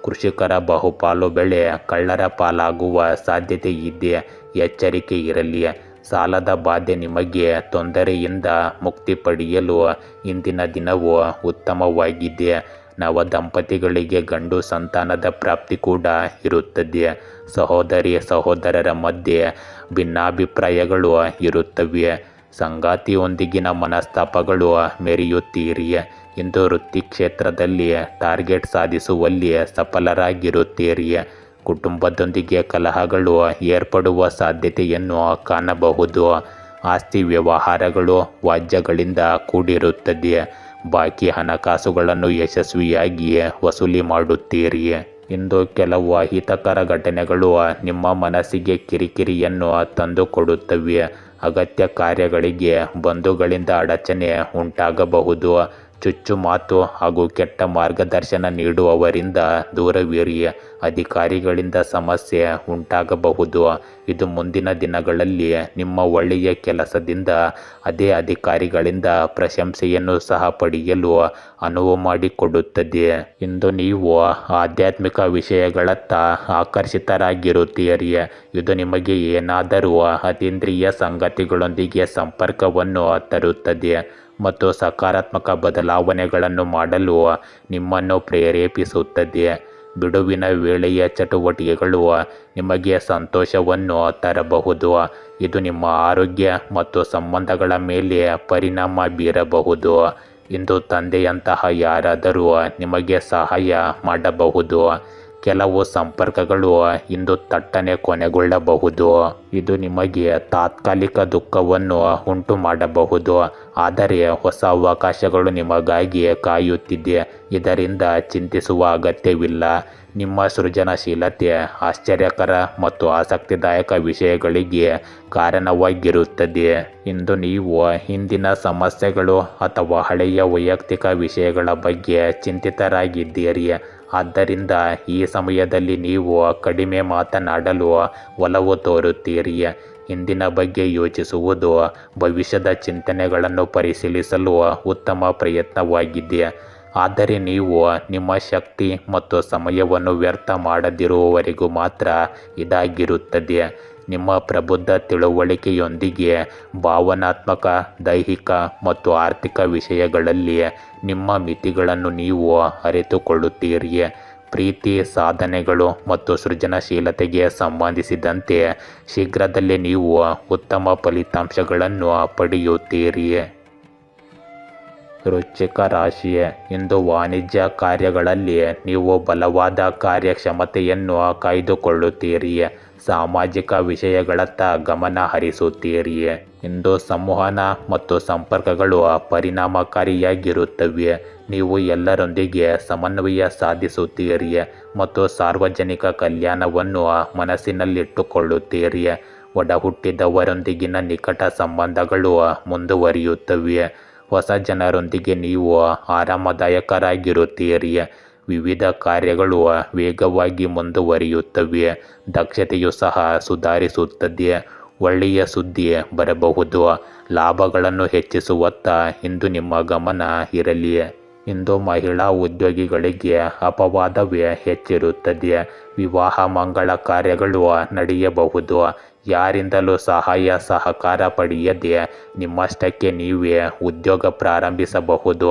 ಕೃಷಿಕರ ಬಹುಪಾಲು ಬೆಳೆ ಕಳ್ಳರ ಪಾಲಾಗುವ ಸಾಧ್ಯತೆ ಇದೆ. ಎಚ್ಚರಿಕೆ ಇರಲಿ. ಸಾಲದ ಬಾಧೆ ನಿಮಗೆ ತೊಂದರೆಯಿಂದ ಮುಕ್ತಿ ಪಡೆಯಲು ಇಂದಿನ ದಿನವು ಉತ್ತಮವಾಗಿದೆ. ನವ ದಂಪತಿಗಳಿಗೆ ಗಂಡು ಸಂತಾನದ ಪ್ರಾಪ್ತಿ ಕೂಡ ಇರುತ್ತದೆ. ಸಹೋದರಿ ಸಹೋದರರ ಮಧ್ಯೆ ಭಿನ್ನಾಭಿಪ್ರಾಯಗಳು ಇರುತ್ತವೆ. ಸಂಗಾತಿಯೊಂದಿಗಿನ ಮನಸ್ತಾಪಗಳು ಮೆರೆಯುತ್ತೀರಿ. ಇಂದು ವೃತ್ತಿ ಕ್ಷೇತ್ರದಲ್ಲಿ ಟಾರ್ಗೆಟ್ ಸಾಧಿಸುವಲ್ಲಿ ಸಫಲರಾಗಿರುತ್ತೀರಿ. ಕುಟುಂಬದೊಂದಿಗೆ ಕಲಹಗಳು ಏರ್ಪಡುವ ಸಾಧ್ಯತೆಯನ್ನು ಕಾಣಬಹುದು. ಆಸ್ತಿ ವ್ಯವಹಾರಗಳು ವ್ಯಾಜ್ಯಗಳಿಂದ ಕೂಡಿರುತ್ತದೆ. ಬಾಕಿ ಹಣಕಾಸುಗಳನ್ನು ಯಶಸ್ವಿಯಾಗಿ ವಸೂಲಿ ಮಾಡುತ್ತೀರಿ. ಇಂದು ಕೆಲವು ಅಹಿತಕರ ಘಟನೆಗಳು ನಿಮ್ಮ ಮನಸ್ಸಿಗೆ ಕಿರಿಕಿರಿಯನ್ನು ತಂದುಕೊಡುತ್ತವೆ. ಅಗತ್ಯ ಕಾರ್ಯಗಳಿಗೆ ಬಂಧುಗಳಿಂದ ಅಡಚಣೆ ಉಂಟಾಗಬಹುದು. ಚುಚ್ಚು ಮಾತು ಹಾಗೂ ಕೆಟ್ಟ ಮಾರ್ಗದರ್ಶನ ನೀಡುವವರಿಂದ ದೂರವಿರಿ. ಅಧಿಕಾರಿಗಳಿಂದ ಸಮಸ್ಯೆ ಉಂಟಾಗಬಹುದು. ಇದು ಮುಂದಿನ ದಿನಗಳಲ್ಲಿ ನಿಮ್ಮ ಒಳ್ಳೆಯ ಕೆಲಸದಿಂದ ಅದೇ ಅಧಿಕಾರಿಗಳಿಂದ ಪ್ರಶಂಸೆಯನ್ನು ಸಹ ಪಡೆಯಲು ಅನುವು ಮಾಡಿಕೊಡುತ್ತದೆ. ಇಂದು ನೀವು ಆಧ್ಯಾತ್ಮಿಕ ವಿಷಯಗಳತ್ತ ಆಕರ್ಷಿತರಾಗಿರುತ್ತೀರಿ. ಇದು ನಿಮಗೆ ಏನಾದರೂ ಅತೀಂದ್ರಿಯ ಸಂಗತಿಗಳೊಂದಿಗೆ ಸಂಪರ್ಕವನ್ನು ತರುತ್ತದೆ ಮತ್ತು ಸಕಾರಾತ್ಮಕ ಬದಲಾವಣೆಗಳನ್ನು ಮಾಡಲು ನಿಮ್ಮನ್ನು ಪ್ರೇರೇಪಿಸುತ್ತದೆ. ಬಿಡುವಿನ ವೇಳೆಯ ಚಟುವಟಿಕೆಗಳು ನಿಮಗೆ ಸಂತೋಷವನ್ನು ತರಬಹುದು. ಇದು ನಿಮ್ಮ ಆರೋಗ್ಯ ಮತ್ತು ಸಂಬಂಧಗಳ ಮೇಲೆ ಪರಿಣಾಮ ಬೀರಬಹುದು. ಇಂದು ತಂದೆಯಂತಹ ಯಾರಾದರೂ ನಿಮಗೆ ಸಹಾಯ ಮಾಡಬಹುದು. ಕೆಲವು ಸಂಪರ್ಕಗಳು ಇಂದು ತಟ್ಟನೆ ಕೊನೆಗೊಳ್ಳಬಹುದು. ಇದು ನಿಮಗೆ ತಾತ್ಕಾಲಿಕ ದುಃಖವನ್ನು ಉಂಟು ಮಾಡಬಹುದು, ಆದರೆ ಹೊಸ ಅವಕಾಶಗಳು ನಿಮಗಾಗಿ ಕಾಯುತ್ತಿದೆ. ಇದರಿಂದ ಚಿಂತಿಸುವ ಅಗತ್ಯವಿಲ್ಲ. ನಿಮ್ಮ ಸೃಜನಶೀಲತೆ ಆಶ್ಚರ್ಯಕರ ಮತ್ತು ಆಸಕ್ತಿದಾಯಕ ವಿಷಯಗಳಿಗೆ ಕಾರಣವಾಗಿರುತ್ತದೆ. ಇಂದು ನೀವು ಹಿಂದಿನ ಸಮಸ್ಯೆಗಳು ಅಥವಾ ಹಳೆಯ ವೈಯಕ್ತಿಕ ವಿಷಯಗಳ ಬಗ್ಗೆ ಚಿಂತಿತರಾಗಿದ್ದೀರಿ. ಆದ್ದರಿಂದ ಈ ಸಮಯದಲ್ಲಿ ನೀವು ಕಡಿಮೆ ಮಾತನಾಡಲು ಒಲವು ತೋರುತ್ತೀರಿ. ಹಿಂದಿನ ಬಗ್ಗೆ ಯೋಚಿಸುವುದು ಭವಿಷ್ಯದ ಚಿಂತನೆಗಳನ್ನು ಪರಿಶೀಲಿಸಲು ಉತ್ತಮ ಪ್ರಯತ್ನವಾಗಿದೆ. ಆದರೆ ನೀವು ನಿಮ್ಮ ಶಕ್ತಿ ಮತ್ತು ಸಮಯವನ್ನು ವ್ಯರ್ಥ ಮಾಡದಿರುವವರೆಗೂ ಮಾತ್ರ ಇದಾಗಿರುತ್ತದೆ. ನಿಮ್ಮ ಪ್ರಬುದ್ಧ ತಿಳುವಳಿಕೆಯೊಂದಿಗೆ ಭಾವನಾತ್ಮಕ, ದೈಹಿಕ ಮತ್ತು ಆರ್ಥಿಕ ವಿಷಯಗಳಲ್ಲಿ ನಿಮ್ಮ ಮಿತಿಗಳನ್ನು ನೀವು ಅರಿತುಕೊಳ್ಳುತ್ತೀರಿ. ಪ್ರೀತಿ, ಸಾಧನೆಗಳು ಮತ್ತು ಸೃಜನಶೀಲತೆಗೆ ಸಂಬಂಧಿಸಿದಂತೆ ಶೀಘ್ರದಲ್ಲೇ ನೀವು ಉತ್ತಮ ಫಲಿತಾಂಶಗಳನ್ನು ಪಡೆಯುತ್ತೀರಿ. ವೃಶ್ಚಿಕ ರಾಶಿ, ಇಂದು ವಾಣಿಜ್ಯ ಕಾರ್ಯಗಳಲ್ಲಿ ನೀವು ಬಲವಾದ ಕಾರ್ಯಕ್ಷಮತೆಯನ್ನು ಕಾಯ್ದುಕೊಳ್ಳುತ್ತೀರಿ. ಸಾಮಾಜಿಕ ವಿಷಯಗಳತ್ತ ಗಮನ ಹರಿಸುತ್ತೀರಿ. ಇಂದು ಸಂವಹನ ಮತ್ತು ಸಂಪರ್ಕಗಳು ಪರಿಣಾಮಕಾರಿಯಾಗಿರುತ್ತವೆ. ನೀವು ಎಲ್ಲರೊಂದಿಗೆ ಸಮನ್ವಯ ಸಾಧಿಸುತ್ತೀರಿ ಮತ್ತು ಸಾರ್ವಜನಿಕ ಕಲ್ಯಾಣವನ್ನು ಮನಸ್ಸಿನಲ್ಲಿಟ್ಟುಕೊಳ್ಳುತ್ತೀರಿ. ಒಡಹುಟ್ಟಿದವರೊಂದಿಗಿನ ನಿಕಟ ಸಂಬಂಧಗಳು ಮುಂದುವರಿಯುತ್ತವೆ. ಹೊಸ ಜನರೊಂದಿಗೆ ನೀವು ಆರಾಮದಾಯಕರಾಗಿರುತ್ತೀರಿ. ವಿವಿಧ ಕಾರ್ಯಗಳು ವೇಗವಾಗಿ ಮುಂದುವರಿಯುತ್ತವೆ. ದಕ್ಷತೆಯು ಸಹ ಸುಧಾರಿಸುತ್ತದೆ. ಒಳ್ಳೆಯ ಸುದ್ದಿ ಬರಬಹುದು. ಲಾಭಗಳನ್ನು ಹೆಚ್ಚಿಸುವತ್ತ ಇಂದು ನಿಮ್ಮ ಗಮನ ಇರಲಿ. ಇಂದು ಮಹಿಳಾ ಉದ್ಯೋಗಿಗಳಿಗೆ ಅಪವಾದವೇ ಹೆಚ್ಚಿರುತ್ತದೆ. ವಿವಾಹ ಮಂಗಳ ಕಾರ್ಯಗಳು ನಡೆಯಬಹುದು. ಯಾರಿಂದಲೂ ಸಹಾಯ ಸಹಕಾರ ಪಡೆಯದೆ ನಿಮ್ಮಷ್ಟಕ್ಕೆ ನೀವೇ ಉದ್ಯೋಗ ಪ್ರಾರಂಭಿಸಬಹುದು.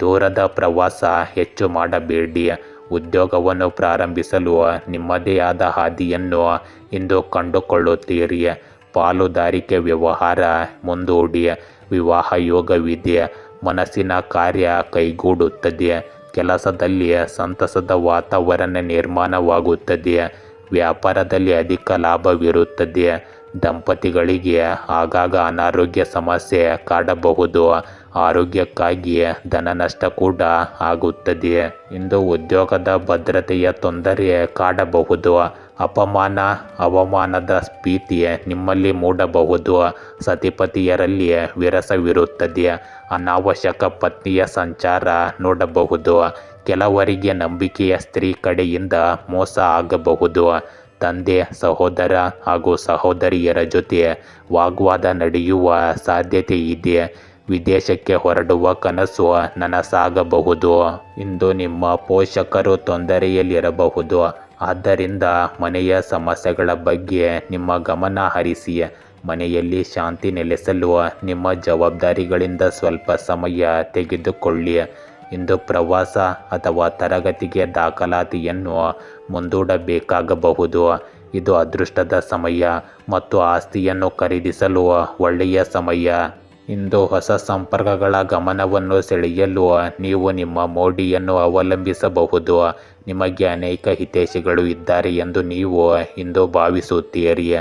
ದೂರದ ಪ್ರವಾಸ ಹೆಚ್ಚು ಮಾಡಬೇಡಿ. ಉದ್ಯೋಗವನ್ನು ಪ್ರಾರಂಭಿಸಲು ನಿಮ್ಮದೇ ಆದ ಹಾದಿಯನ್ನು ಇಂದು ಕಂಡುಕೊಳ್ಳುತ್ತೀರಿ. ಪಾಲುದಾರಿಕೆ ವ್ಯವಹಾರ ಮುಂದೂಡಿ. ವಿವಾಹ ಯೋಗವಿದೆ. ಮನಸ್ಸಿನ ಕಾರ್ಯ ಕೈಗೂಡುತ್ತದೆ. ಕೆಲಸದಲ್ಲಿ ಸಂತಸದ ವಾತಾವರಣ ನಿರ್ಮಾಣವಾಗುತ್ತದೆ. ವ್ಯಾಪಾರದಲ್ಲಿ ಅಧಿಕ ಲಾಭವಿರುತ್ತದೆ. ದಂಪತಿಗಳಿಗೆ ಆಗಾಗ ಅನಾರೋಗ್ಯ ಸಮಸ್ಯೆ ಕಾಡಬಹುದು. ಆರೋಗ್ಯಕ್ಕಾಗಿ ಧನ ನಷ್ಟ ಕೂಡ ಆಗುತ್ತದೆ. ಇಂದು ಉದ್ಯೋಗದ ಭದ್ರತೆಯ ತೊಂದರೆ ಕಾಡಬಹುದು. ಅಪಮಾನ, ಅವಮಾನದ ಭೀತಿ ನಿಮ್ಮಲ್ಲಿ ಮೂಡಬಹುದು. ಸತಿಪತಿಯರಲ್ಲಿ ವಿರಸವಿರುತ್ತದೆ. ಅನಾವಶ್ಯಕ ಪತ್ನಿಯ ಸಂಚಾರ ನೋಡಬಹುದು. ಕೆಲವರಿಗೆ ನಂಬಿಕೆಯ ಸ್ತ್ರೀ ಕಡೆಯಿಂದ ಮೋಸ ಆಗಬಹುದು. ತಂದೆ, ಸಹೋದರ ಹಾಗೂ ಸಹೋದರಿಯರ ಜೊತೆ ವಾಗ್ವಾದ ನಡೆಯುವ ಸಾಧ್ಯತೆ ಇದೆ. ವಿದೇಶಕ್ಕೆ ಹೊರಡುವ ಕನಸು ನನಸಾಗಬಹುದು. ಇಂದು ನಿಮ್ಮ ಪೋಷಕರು ತೊಂದರೆಯಲ್ಲಿರಬಹುದು. ಆದ್ದರಿಂದ ಮನೆಯ ಸಮಸ್ಯೆಗಳ ಬಗ್ಗೆ ನಿಮ್ಮ ಗಮನ ಹರಿಸಿ. ಮನೆಯಲ್ಲಿ ಶಾಂತಿ ನೆಲೆಸಲು ನಿಮ್ಮ ಜವಾಬ್ದಾರಿಗಳಿಂದ ಸ್ವಲ್ಪ ಸಮಯ ತೆಗೆದುಕೊಳ್ಳಿ. ಇಂದು ಪ್ರವಾಸ ಅಥವಾ ತರಗತಿಗೆ ದಾಖಲಾತಿಯನ್ನು ಮುಂದೂಡಬೇಕಾಗಬಹುದು. ಇದು ಅದೃಷ್ಟದ ಸಮಯ ಮತ್ತು ಆಸ್ತಿಯನ್ನು ಖರೀದಿಸಲು ಒಳ್ಳೆಯ ಸಮಯ. ಇಂದು ಹೊಸ ಸಂಪರ್ಕಗಳ ಗಮನವನ್ನು ಸೆಳೆಯಲು ನೀವು ನಿಮ್ಮ ಮೋಡಿಯನ್ನು ಅವಲಂಬಿಸಬಹುದು. ನಿಮಗೆ ಅನೇಕ ಹಿತೈಷಿಗಳು ಇದ್ದಾರೆ ಎಂದು ನೀವು ಇಂದು ಭಾವಿಸುತ್ತೀರಿ.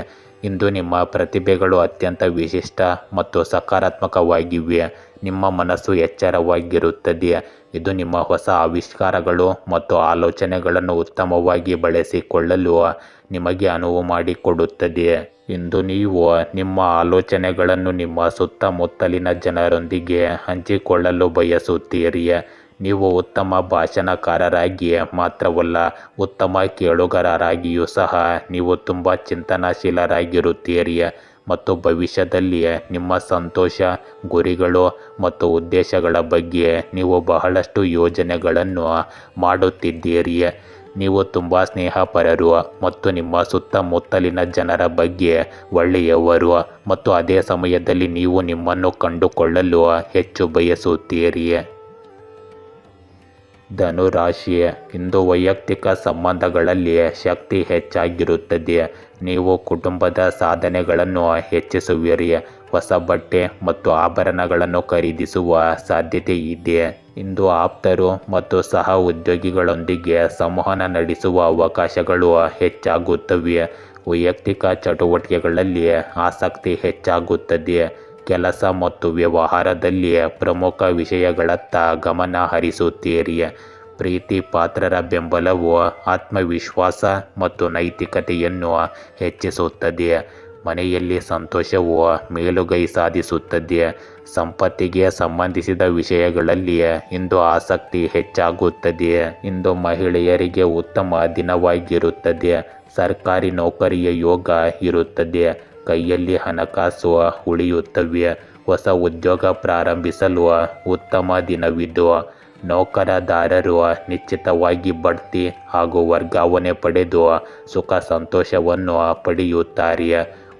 ಇಂದು ನಿಮ್ಮ ಪ್ರತಿಭೆಗಳು ಅತ್ಯಂತ ವಿಶಿಷ್ಟ ಮತ್ತು ಸಕಾರಾತ್ಮಕವಾಗಿವೆ. ನಿಮ್ಮ ಮನಸ್ಸು ಎಚ್ಚರವಾಗಿರುತ್ತದೆ. ಇದು ನಿಮ್ಮ ಹೊಸ ಆವಿಷ್ಕಾರಗಳು ಮತ್ತು ಆಲೋಚನೆಗಳನ್ನು ಉತ್ತಮವಾಗಿ ಬಳಸಿಕೊಳ್ಳಲು ನಿಮಗೆ ಅನುವು ಮಾಡಿಕೊಡುತ್ತದೆ. ಇಂದು ನೀವು ನಿಮ್ಮ ಆಲೋಚನೆಗಳನ್ನು ನಿಮ್ಮ ಸುತ್ತಮುತ್ತಲಿನ ಜನರೊಂದಿಗೆ ಹಂಚಿಕೊಳ್ಳಲು ಬಯಸುತ್ತೀರಿ. ನೀವು ಉತ್ತಮ ಭಾಷಣಕಾರರಾಗಿ ಮಾತ್ರವಲ್ಲ, ಉತ್ತಮ ಕೇಳುಗರಾಗಿಯೂ ಸಹ ನೀವು ತುಂಬ ಚಿಂತನಶೀಲರಾಗಿರುತ್ತೀರಿ ಮತ್ತು ಭವಿಷ್ಯದಲ್ಲಿ ನಿಮ್ಮ ಸಂತೋಷ, ಗುರಿಗಳು ಮತ್ತು ಉದ್ದೇಶಗಳ ಬಗ್ಗೆ ನೀವು ಬಹಳಷ್ಟು ಯೋಜನೆಗಳನ್ನು ಮಾಡುತ್ತಿದ್ದೀರಿ. ನೀವು ತುಂಬ ಸ್ನೇಹಪರರು ಮತ್ತು ನಿಮ್ಮ ಸುತ್ತಮುತ್ತಲಿನ ಜನರ ಬಗ್ಗೆ ಒಳ್ಳೆಯವರು ಮತ್ತು ಅದೇ ಸಮಯದಲ್ಲಿ ನೀವು ನಿಮ್ಮನ್ನು ಕಂಡುಕೊಳ್ಳಲು ಹೆಚ್ಚು ಬಯಸುತ್ತೀರಿ. ಧನುರಾಶಿ, ಇಂದು ವೈಯಕ್ತಿಕ ಸಂಬಂಧಗಳಲ್ಲಿ ಶಕ್ತಿ ಹೆಚ್ಚಾಗಿರುತ್ತದೆ. ನೀವು ಕುಟುಂಬದ ಸಾಧನೆಗಳನ್ನು ಹೆಚ್ಚಿಸುವಿರಿ. ಹೊಸ ಬಟ್ಟೆ ಮತ್ತು ಆಭರಣಗಳನ್ನು ಖರೀದಿಸುವ ಸಾಧ್ಯತೆ ಇದೆ. ಇಂದು ಆಪ್ತರು ಮತ್ತು ಸಹ ಉದ್ಯೋಗಿಗಳೊಂದಿಗೆ ಸಂವಹನ ನಡೆಸುವ ಅವಕಾಶಗಳು ಹೆಚ್ಚಾಗುತ್ತವೆ. ವೈಯಕ್ತಿಕ ಚಟುವಟಿಕೆಗಳಲ್ಲಿ ಆಸಕ್ತಿ ಹೆಚ್ಚಾಗುತ್ತದೆ. ಕೆಲಸ ಮತ್ತು ವ್ಯವಹಾರದಲ್ಲಿ ಪ್ರಮುಖ ವಿಷಯಗಳತ್ತ ಗಮನ ಹರಿಸುತ್ತೀರಿ. ಪ್ರೀತಿ ಪಾತ್ರರ ಬೆಂಬಲವು ಆತ್ಮವಿಶ್ವಾಸ ಮತ್ತು ನೈತಿಕತೆಯನ್ನು ಹೆಚ್ಚಿಸುತ್ತದೆ. ಮನೆಯಲ್ಲಿ ಸಂತೋಷವು ಮೇಲುಗೈ ಸಾಧಿಸುತ್ತದೆ. ಸಂಪತ್ತಿಗೆ ಸಂಬಂಧಿಸಿದ ವಿಷಯಗಳಲ್ಲಿ ಇಂದು ಆಸಕ್ತಿ ಹೆಚ್ಚಾಗುತ್ತದೆ. ಇಂದು ಮಹಿಳೆಯರಿಗೆ ಉತ್ತಮ ದಿನವಾಗಿರುತ್ತದೆ. ಸರ್ಕಾರಿ ನೌಕರಿಯ ಯೋಗ ಇರುತ್ತದೆ. ಕೈಯಲ್ಲಿ ಹಣಕಾಸು ಉಳಿಯುತ್ತವೆ. ಹೊಸ ಉದ್ಯೋಗ ಪ್ರಾರಂಭಿಸಲು ಉತ್ತಮ ದಿನವಿದು. ನೌಕರದಾರರು ನಿಶ್ಚಿತವಾಗಿ ಬಡ್ತಿ ಹಾಗೂ ವರ್ಗಾವಣೆ ಪಡೆದು ಸುಖ ಸಂತೋಷವನ್ನು ಪಡೆಯುತ್ತಾರೆ.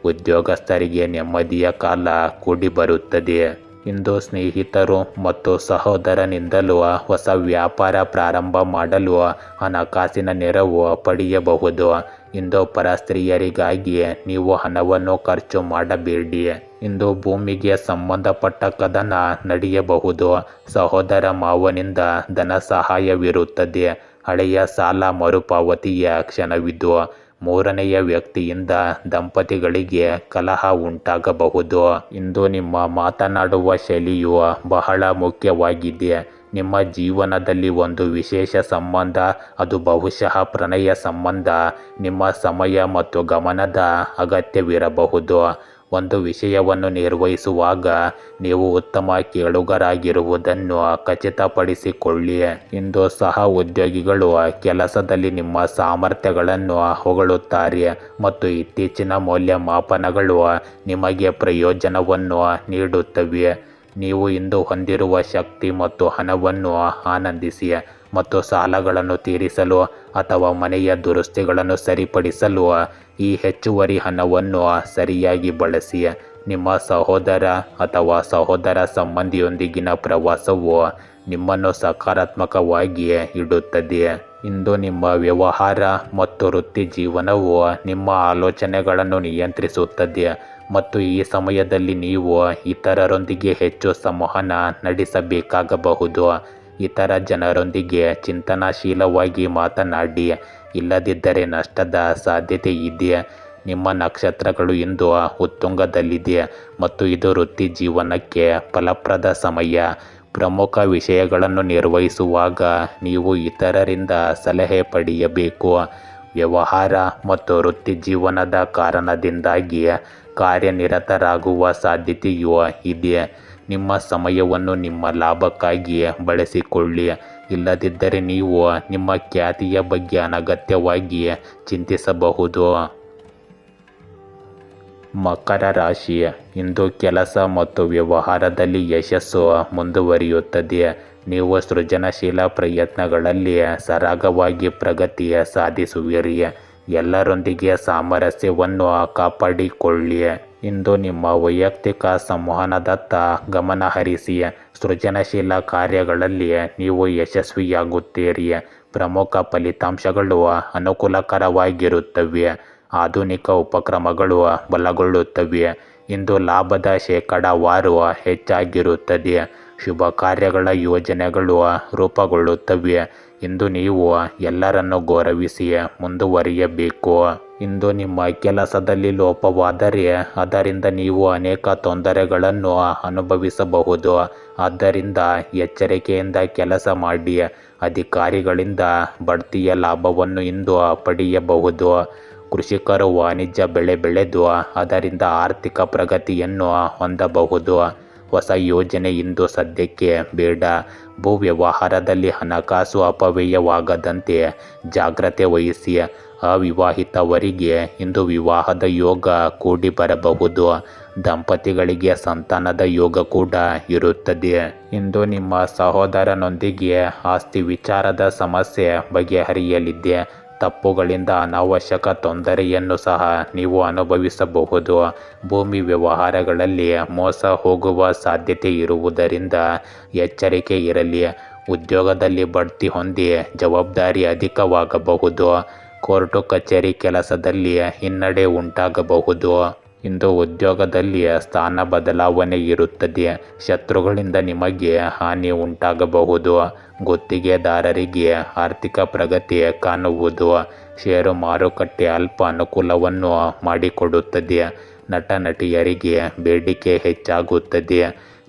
ಉದ್ಯೋಗಸ್ಥರಿಗೆ ನೆಮ್ಮದಿಯ ಕಾಲ ಕೂಡಿ ಬರುತ್ತದೆ. ಇಂದು ಸ್ನೇಹಿತರು ಮತ್ತು ಸಹೋದರನಿಂದಲೂ ಹೊಸ ವ್ಯಾಪಾರ ಪ್ರಾರಂಭ ಮಾಡಲು ಹಣಕಾಸಿನ ನೆರವು ಪಡೆಯಬಹುದು. ಇಂದು ಪರಸ್ತ್ರೀಯರಿಗಾಗಿ ನೀವು ಹಣವನ್ನು ಖರ್ಚು ಮಾಡಬೇಡಿ. ಇಂದು ಭೂಮಿಗೆ ಸಂಬಂಧಪಟ್ಟ ಕದನ ನಡೆಯಬಹುದು. ಸಹೋದರ ಮಾವನಿಂದ ಧನ ಸಹಾಯವಿರುತ್ತದೆ. ಹಳೆಯ ಸಾಲ ಮರುಪಾವತಿಯ ಕ್ಷಣವಿದು. ಮೂರನೆಯ ವ್ಯಕ್ತಿಯಿಂದ ದಂಪತಿಗಳಿಗೆ ಕಲಹ ಉಂಟಾಗಬಹುದು. ಇಂದು ನಿಮ್ಮ ಮಾತನಾಡುವ ಶೈಲಿಯು ಬಹಳ ಮುಖ್ಯವಾಗಿದೆ. ನಿಮ್ಮ ಜೀವನದಲ್ಲಿ ಒಂದು ವಿಶೇಷ ಸಂಬಂಧ, ಅದು ಬಹುಶಃ ಪ್ರಣಯ ಸಂಬಂಧ, ನಿಮ್ಮ ಸಮಯ ಮತ್ತು ಗಮನದ ಅಗತ್ಯವಿರಬಹುದು. ಒಂದು ವಿಷಯವನ್ನು ನಿರ್ವಹಿಸುವಾಗ ನೀವು ಉತ್ತಮ ಕೇಳುಗರಾಗಿರುವುದನ್ನು ಖಚಿತಪಡಿಸಿಕೊಳ್ಳಿ. ಇಂದು ಸಹ ಉದ್ಯೋಗಿಗಳು ಕೆಲಸದಲ್ಲಿ ನಿಮ್ಮ ಸಾಮರ್ಥ್ಯಗಳನ್ನು ಹೊಗಳುತ್ತಾರೆ ಮತ್ತು ಇತ್ತೀಚಿನ ಮೌಲ್ಯಮಾಪನಗಳು ನಿಮಗೆ ಪ್ರಯೋಜನವನ್ನು ನೀಡುತ್ತವೆ. ನೀವು ಇಂದು ಹೊಂದಿರುವ ಶಕ್ತಿ ಮತ್ತು ಹಣವನ್ನು ಆನಂದಿಸಿ ಮತ್ತು ಸಾಲಗಳನ್ನು ತೀರಿಸಲು ಅಥವಾ ಮನೆಯ ದುರಸ್ತಿಗಳನ್ನು ಸರಿಪಡಿಸಲು ಈ ಹೆಚ್ಚುವರಿ ಹಣವನ್ನು ಸರಿಯಾಗಿ ಬಳಸಿ. ನಿಮ್ಮ ಸಹೋದರ ಅಥವಾ ಸಹೋದರ ಸಂಬಂಧಿಯೊಂದಿಗಿನ ಪ್ರವಾಸವು ನಿಮ್ಮನ್ನು ಸಕಾರಾತ್ಮಕವಾಗಿ ಇಡುತ್ತದೆ. ಇಂದು ನಿಮ್ಮ ವ್ಯವಹಾರ ಮತ್ತು ವೃತ್ತಿ ಜೀವನವು ನಿಮ್ಮ ಆಲೋಚನೆಗಳನ್ನು ನಿಯಂತ್ರಿಸುತ್ತದೆ ಮತ್ತು ಈ ಸಮಯದಲ್ಲಿ ನೀವು ಇತರರೊಂದಿಗೆ ಹೆಚ್ಚು ಸಂವಹನ ನಡೆಸಬೇಕಾಗಬಹುದು. ಇತರ ಜನರೊಂದಿಗೆ ಚಿಂತನಶೀಲವಾಗಿ ಮಾತನಾಡಿ, ಇಲ್ಲದಿದ್ದರೆ ನಷ್ಟದ ಸಾಧ್ಯತೆ ಇದೆ. ನಿಮ್ಮ ನಕ್ಷತ್ರಗಳು ಇಂದು ಉತ್ತುಂಗದಲ್ಲಿದೆ ಮತ್ತು ಇದು ವೃತ್ತಿ ಜೀವನಕ್ಕೆ ಫಲಪ್ರದ ಸಮಯ. ಪ್ರಮುಖ ವಿಷಯಗಳನ್ನು ನಿರ್ವಹಿಸುವಾಗ ನೀವು ಇತರರಿಂದ ಸಲಹೆ ಪಡೆಯಬೇಕು. ವ್ಯವಹಾರ ಮತ್ತು ವೃತ್ತಿ ಜೀವನದ ಕಾರಣದಿಂದಾಗಿ ಕಾರ್ಯನಿರತರಾಗುವ ಸಾಧ್ಯತೆಯೂ ಇದೆ. ನಿಮ್ಮ ಸಮಯವನ್ನು ನಿಮ್ಮ ಲಾಭಕ್ಕಾಗಿ ಬಳಸಿಕೊಳ್ಳಿ. ಇಲ್ಲದಿದ್ದರೆ ನೀವು ನಿಮ್ಮ ಖ್ಯಾತಿಯ ಬಗ್ಗೆ ಅನಗತ್ಯವಾಗಿ ಚಿಂತಿಸಬಹುದು. ಮಕರ ರಾಶಿ, ಇಂದು ಕೆಲಸ ಮತ್ತು ವ್ಯವಹಾರದಲ್ಲಿ ಯಶಸ್ಸು ಮುಂದುವರಿಯುತ್ತದೆ. ನೀವು ಸೃಜನಶೀಲ ಪ್ರಯತ್ನಗಳಲ್ಲಿ ಸರಾಗವಾಗಿ ಪ್ರಗತಿ ಸಾಧಿಸುವಿರಿ. ಎಲ್ಲರೊಂದಿಗೆ ಸಾಮರಸ್ಯವನ್ನು ಕಾಪಾಡಿಕೊಳ್ಳಿ. ಇಂದು ನಿಮ್ಮ ವೈಯಕ್ತಿಕ ಸಂವಹನದತ್ತ ಗಮನ ಹರಿಸಿ. ಸೃಜನಶೀಲ ಕಾರ್ಯಗಳಲ್ಲಿ ನೀವು ಯಶಸ್ವಿಯಾಗುತ್ತೀರಿ. ಪ್ರಮುಖ ಫಲಿತಾಂಶಗಳು ಅನುಕೂಲಕರವಾಗಿರುತ್ತವೆ. ಆಧುನಿಕ ಉಪಕ್ರಮಗಳು ಬಲಗೊಳ್ಳುತ್ತವೆ. ಇಂದು ಲಾಭದ ಶೇಕಡಾವಾರು ಹೆಚ್ಚಾಗಿರುತ್ತದೆ. ಶುಭ ಕಾರ್ಯಗಳ ಯೋಜನೆಗಳು ರೂಪುಗೊಳ್ಳುತ್ತವೆ. ಇಂದು ನೀವು ಎಲ್ಲರನ್ನು ಗೌರವಿಸಿ ಮುಂದುವರಿಯಬೇಕು. ಇಂದು ನಿಮ್ಮ ಕೆಲಸದಲ್ಲಿ ಲೋಪವಾದರೆ ಅದರಿಂದ ನೀವು ಅನೇಕ ತೊಂದರೆಗಳನ್ನು ಅನುಭವಿಸಬಹುದು. ಆದ್ದರಿಂದ ಎಚ್ಚರಿಕೆಯಿಂದ ಕೆಲಸ ಮಾಡಿ. ಅಧಿಕಾರಿಗಳಿಂದ ಬಡ್ತಿಯ ಲಾಭವನ್ನು ಇಂದು ಪಡೆಯಬಹುದು. ಕೃಷಿಕರು ವಾಣಿಜ್ಯ ಬೆಳೆ ಬೆಳೆದು ಅದರಿಂದ ಆರ್ಥಿಕ ಪ್ರಗತಿಯನ್ನು ಹೊಂದಬಹುದು. ಹೊಸ ಯೋಜನೆ ಇಂದು ಸದ್ಯಕ್ಕೆ ಬೇಡ. ಭೂ ವ್ಯವಹಾರದಲ್ಲಿ ಹಣಕಾಸು ಅಪವ್ಯಯವಾಗದಂತೆ ಜಾಗ್ರತೆ ವಹಿಸಿ. ಅವಿವಾಹಿತವರಿಗೆ ಇಂದು ವಿವಾಹದ ಯೋಗ ಕೂಡಿ ಬರಬಹುದು. ದಂಪತಿಗಳಿಗೆ ಸಂತಾನದ ಯೋಗ ಕೂಡ ಇರುತ್ತದೆ. ಇಂದು ನಿಮ್ಮ ಸಹೋದರನೊಂದಿಗೆ ಆಸ್ತಿ ವಿಚಾರದ ಸಮಸ್ಯೆ ಬಗೆಹರಿಯಲಿದೆ. ತಪ್ಪುಗಳಿಂದ ಅನಾವಶ್ಯಕ ತೊಂದರೆಯನ್ನು ಸಹ ನೀವು ಅನುಭವಿಸಬಹುದು. ಭೂಮಿ ವ್ಯವಹಾರಗಳಲ್ಲಿ ಮೋಸ ಹೋಗುವ ಸಾಧ್ಯತೆ ಇರುವುದರಿಂದ ಎಚ್ಚರಿಕೆ ಇರಲಿ. ಉದ್ಯೋಗದಲ್ಲಿ ಬಡ್ತಿ ಹೊಂದಿ ಜವಾಬ್ದಾರಿ ಅಧಿಕವಾಗಬಹುದು. ಕೋರ್ಟು ಕಚೇರಿ ಕೆಲಸದಲ್ಲಿ ಹಿನ್ನಡೆ ಉಂಟಾಗಬಹುದು. ಇಂದು ಉದ್ಯೋಗದಲ್ಲಿ ಸ್ಥಾನ ಬದಲಾವಣೆ ಇರುತ್ತದೆ. ಶತ್ರುಗಳಿಂದ ನಿಮಗೆ ಹಾನಿ ಉಂಟಾಗಬಹುದು. ಗುತ್ತಿಗೆದಾರರಿಗೆ ಆರ್ಥಿಕ ಪ್ರಗತಿ ಕಾಣುವುದು. ಷೇರು ಮಾರುಕಟ್ಟೆ ಅಲ್ಪ ಅನುಕೂಲವನ್ನು ಮಾಡಿಕೊಡುತ್ತದೆ. ನಟ ನಟಿಯರಿಗೆ ಬೇಡಿಕೆ ಹೆಚ್ಚಾಗುತ್ತದೆ.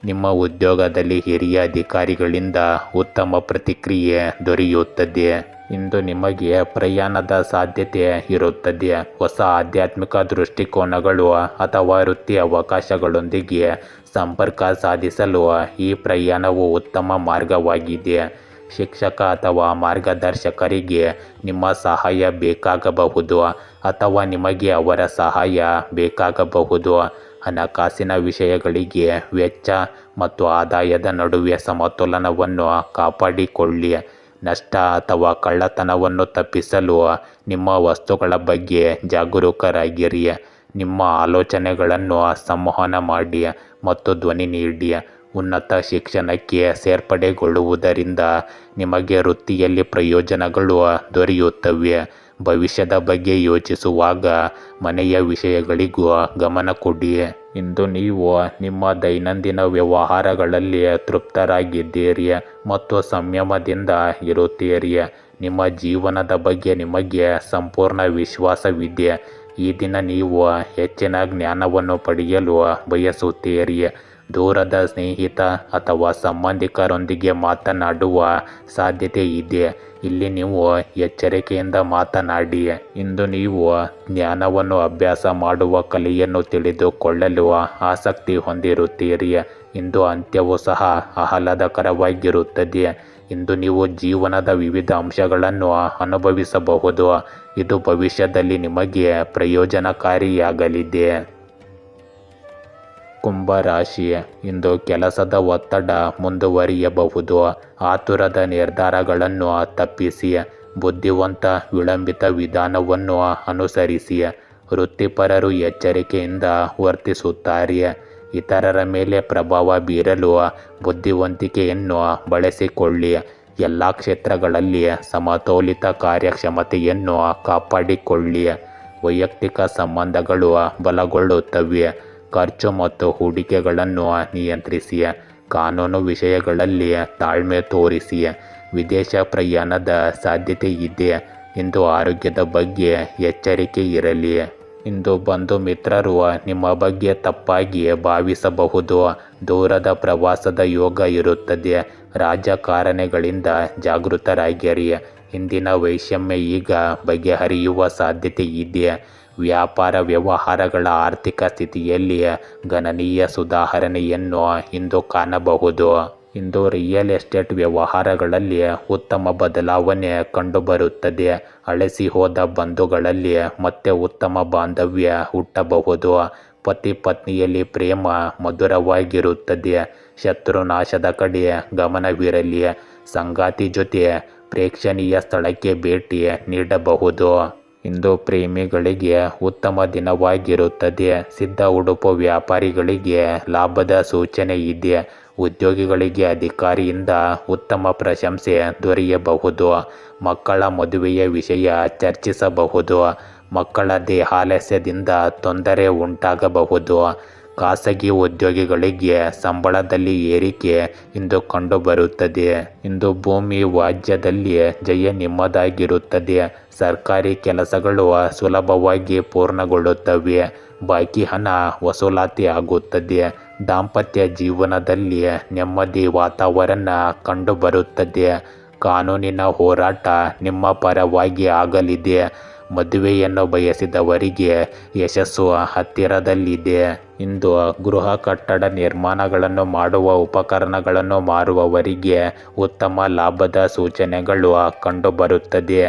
ನಿಮ್ಮ ಉದ್ಯೋಗದಲ್ಲಿ ಹಿರಿಯ ಅಧಿಕಾರಿಗಳಿಂದ ಉತ್ತಮ ಪ್ರತಿಕ್ರಿಯೆ ದೊರೆಯುತ್ತದೆ. ಇಂದು ನಿಮಗೆ ಪ್ರಯಾಣದ ಸಾಧ್ಯತೆ ಇರುತ್ತದೆ. ಹೊಸ ಆಧ್ಯಾತ್ಮಿಕ ದೃಷ್ಟಿಕೋನಗಳು ಅಥವಾ ವೃತ್ತಿ ಅವಕಾಶಗಳೊಂದಿಗೆ ಸಂಪರ್ಕ ಸಾಧಿಸಲು ಈ ಪ್ರಯಾಣವು ಉತ್ತಮ ಮಾರ್ಗವಾಗಿದೆ. ಶಿಕ್ಷಕ ಅಥವಾ ಮಾರ್ಗದರ್ಶಕರಿಗೆ ನಿಮ್ಮ ಸಹಾಯ ಬೇಕಾಗಬಹುದು ಅಥವಾ ನಿಮಗೆ ಅವರ ಸಹಾಯ ಬೇಕಾಗಬಹುದು. ಹಣಕಾಸಿನ ವಿಷಯಗಳಿಗೆ ವೆಚ್ಚ ಮತ್ತು ಆದಾಯದ ನಡುವೆ ಸಮತೋಲನವನ್ನು ಕಾಪಾಡಿಕೊಳ್ಳಿ. ನಷ್ಟ ಅಥವಾ ಕಳ್ಳತನವನ್ನು ತಪ್ಪಿಸಲು ನಿಮ್ಮ ವಸ್ತುಗಳ ಬಗ್ಗೆ ಜಾಗರೂಕರಾಗಿರಿ. ನಿಮ್ಮ ಆಲೋಚನೆಗಳನ್ನು ಸಂವಹನ ಮಾಡಿ ಮತ್ತು ಧ್ವನಿ ನೀಡಿ. ಉನ್ನತ ಶಿಕ್ಷಣಕ್ಕೆ ಸೇರ್ಪಡೆಗೊಳ್ಳುವುದರಿಂದ ನಿಮಗೆ ವೃತ್ತಿಯಲ್ಲಿ ಪ್ರಯೋಜನಗಳು ದೊರೆಯುತ್ತವೆ. ಭವಿಷ್ಯದ ಬಗ್ಗೆ ಯೋಚಿಸುವಾಗ ಮನೆಯ ವಿಷಯಗಳಿಗೂ ಗಮನ ಕೊಡಿ. ಇಂದು ನೀವು ನಿಮ್ಮ ದೈನಂದಿನ ವ್ಯವಹಾರಗಳಲ್ಲಿ ತೃಪ್ತರಾಗಿದ್ದೀರಿ ಮತ್ತು ಸಂಯಮದಿಂದ ಇರುತ್ತೀರಿ. ನಿಮ್ಮ ಜೀವನದ ಬಗ್ಗೆ ನಿಮಗೆ ಸಂಪೂರ್ಣ ವಿಶ್ವಾಸವಿದೆ. ಈ ದಿನ ನೀವು ಹೆಚ್ಚಿನ ಜ್ಞಾನವನ್ನು ಪಡೆಯಲು ಬಯಸುತ್ತೀರಿ. ದೂರದ ಸ್ನೇಹಿತ ಅಥವಾ ಸಂಬಂಧಿಕರೊಂದಿಗೆ ಮಾತನಾಡುವ ಸಾಧ್ಯತೆ ಇದೆ. ಇಲ್ಲಿ ನೀವು ಎಚ್ಚರಿಕೆಯಿಂದ ಮಾತನಾಡಿ. ಇಂದು ನೀವು ಜ್ಞಾನವನ್ನು ಅಭ್ಯಾಸ ಮಾಡುವ ಕಲೆಯನ್ನು ತಿಳಿದುಕೊಳ್ಳಲು ಆಸಕ್ತಿ ಹೊಂದಿರುತ್ತೀರಿ. ಇಂದು ಅಂತ್ಯವು ಸಹ ಆಹ್ಲಾದಕರವಾಗಿರುತ್ತದೆ. ಇಂದು ನೀವು ಜೀವನದ ವಿವಿಧ ಅಂಶಗಳನ್ನು ಅನುಭವಿಸಬಹುದು. ಇದು ಭವಿಷ್ಯದಲ್ಲಿ ನಿಮಗೆ ಪ್ರಯೋಜನಕಾರಿಯಾಗಲಿದೆ. ಕುಂಭರಾಶಿ, ಇಂದು ಕೆಲಸದ ಒತ್ತಡ ಮುಂದುವರಿಯಬಹುದು. ಆತುರದ ನಿರ್ಧಾರಗಳನ್ನು ತಪ್ಪಿಸಿ. ಬುದ್ಧಿವಂತ ವಿಳಂಬಿತ ವಿಧಾನವನ್ನು ಅನುಸರಿಸಿ. ವೃತ್ತಿಪರರು ಎಚ್ಚರಿಕೆಯಿಂದ ವರ್ತಿಸುತ್ತಾರೆ. ಇತರರ ಮೇಲೆ ಪ್ರಭಾವ ಬೀರಲು ಬುದ್ಧಿವಂತಿಕೆಯನ್ನು ಬಳಸಿಕೊಳ್ಳಿ. ಎಲ್ಲ ಕ್ಷೇತ್ರಗಳಲ್ಲಿ ಸಮತೋಲಿತ ಕಾರ್ಯಕ್ಷಮತೆಯನ್ನು ಕಾಪಾಡಿಕೊಳ್ಳಿ. ವೈಯಕ್ತಿಕ ಸಂಬಂಧಗಳು ಬಲಗೊಳ್ಳುತ್ತವೆ. ಖರ್ಚು ಮತ್ತು ಹೂಡಿಕೆಗಳನ್ನು ನಿಯಂತ್ರಿಸಿ. ಕಾನೂನು ವಿಷಯಗಳಲ್ಲಿ ತಾಳ್ಮೆ ತೋರಿಸಿ. ವಿದೇಶ ಪ್ರಯಾಣದ ಸಾಧ್ಯತೆ ಇದೆ. ಇಂದು ಆರೋಗ್ಯದ ಬಗ್ಗೆ ಎಚ್ಚರಿಕೆ ಇರಲಿ. ಇಂದು ಬಂಧು ಮಿತ್ರರು ನಿಮ್ಮ ಬಗ್ಗೆ ತಪ್ಪಾಗಿ ಭಾವಿಸಬಹುದು. ದೂರದ ಪ್ರವಾಸದ ಯೋಗ ಇರುತ್ತದೆ. ರಾಜಕಾರಣಿಗಳಿಂದ ಜಾಗೃತರಾಗಿರಿ. ಹಿಂದಿನ ವೈಷಮ್ಯ ಈಗ ಬಗೆಹರಿಯುವ ಸಾಧ್ಯತೆ ಇದೆ. ವ್ಯಾಪಾರ ವ್ಯವಹಾರಗಳ ಆರ್ಥಿಕ ಸ್ಥಿತಿಯಲ್ಲಿ ಗಣನೀಯ ಸುಧಾರಣೆಯನ್ನು ಇಂದು ಕಾಣಬಹುದು. ಇಂದು ರಿಯಲ್ ಎಸ್ಟೇಟ್ ವ್ಯವಹಾರಗಳಲ್ಲಿ ಉತ್ತಮ ಬದಲಾವಣೆ ಕಂಡುಬರುತ್ತದೆ. ಅಳಿಸಿ ಹೋದ ಬಂಧುಗಳಲ್ಲಿ ಮತ್ತೆ ಉತ್ತಮ ಬಾಂಧವ್ಯ ಹುಟ್ಟಬಹುದು. ಪತಿ ಪತ್ನಿಯಲ್ಲಿ ಪ್ರೇಮ ಮಧುರವಾಗಿರುತ್ತದೆ. ಶತ್ರುನಾಶದ ಕಡೆ ಗಮನವಿರಲಿ. ಸಂಗಾತಿ ಜೊತೆ ಪ್ರೇಕ್ಷಣೀಯ ಸ್ಥಳಕ್ಕೆ ಭೇಟಿ ನೀಡಬಹುದು. ಇಂದು ಪ್ರೇಮಿಗಳಿಗೆ ಉತ್ತಮ ದಿನವಾಗಿರುತ್ತದೆ. ಸಿದ್ಧ ಉಡುಪು ವ್ಯಾಪಾರಿಗಳಿಗೆ ಲಾಭದ ಸೂಚನೆ ಇದೆ. ಉದ್ಯೋಗಿಗಳಿಗೆ ಅಧಿಕಾರಿಯಿಂದ ಉತ್ತಮ ಪ್ರಶಂಸೆ ದೊರೆಯಬಹುದು. ಮಕ್ಕಳ ಮದುವೆಯ ವಿಷಯ ಚರ್ಚಿಸಬಹುದು. ಮಕ್ಕಳ ದೇಹಾಲಸ್ಯದಿಂದ ತೊಂದರೆ ಉಂಟಾಗಬಹುದು. ಖಾಸಗಿ ಉದ್ಯೋಗಿಗಳಿಗೆ ಸಂಬಳದಲ್ಲಿ ಏರಿಕೆ ಇಂದು ಕಂಡುಬರುತ್ತದೆ. ಇಂದು ಭೂಮಿ ವಾಜ್ಯದಲ್ಲಿ ಜಯ ನಿಮ್ಮದಾಗಿರುತ್ತದೆ. ಸರ್ಕಾರಿ ಕೆಲಸಗಳು ಸುಲಭವಾಗಿ ಪೂರ್ಣಗೊಳ್ಳುತ್ತವೆ. ಬಾಕಿ ಹಣ ವಸೂಲಾತಿ ಆಗುತ್ತದೆ. ದಾಂಪತ್ಯ ಜೀವನದಲ್ಲಿ ನೆಮ್ಮದಿ ವಾತಾವರಣ ಕಂಡುಬರುತ್ತದೆ. ಕಾನೂನಿನ ಹೋರಾಟ ನಿಮ್ಮ ಪರವಾಗಿ ಆಗಲಿದೆ. ಮದುವೆಯನ್ನು ಬಯಸಿದವರಿಗೆ ಯಶಸ್ಸು ಹತ್ತಿರದಲ್ಲಿದೆ. ಇಂದು ಗೃಹ ಕಟ್ಟಡ ನಿರ್ಮಾಣಗಳನ್ನು ಮಾಡುವ ಉಪಕರಣಗಳನ್ನು ಮಾರುವವರಿಗೆ ಉತ್ತಮ ಲಾಭದ ಸೂಚನೆಗಳು ಕಂಡುಬರುತ್ತದೆ.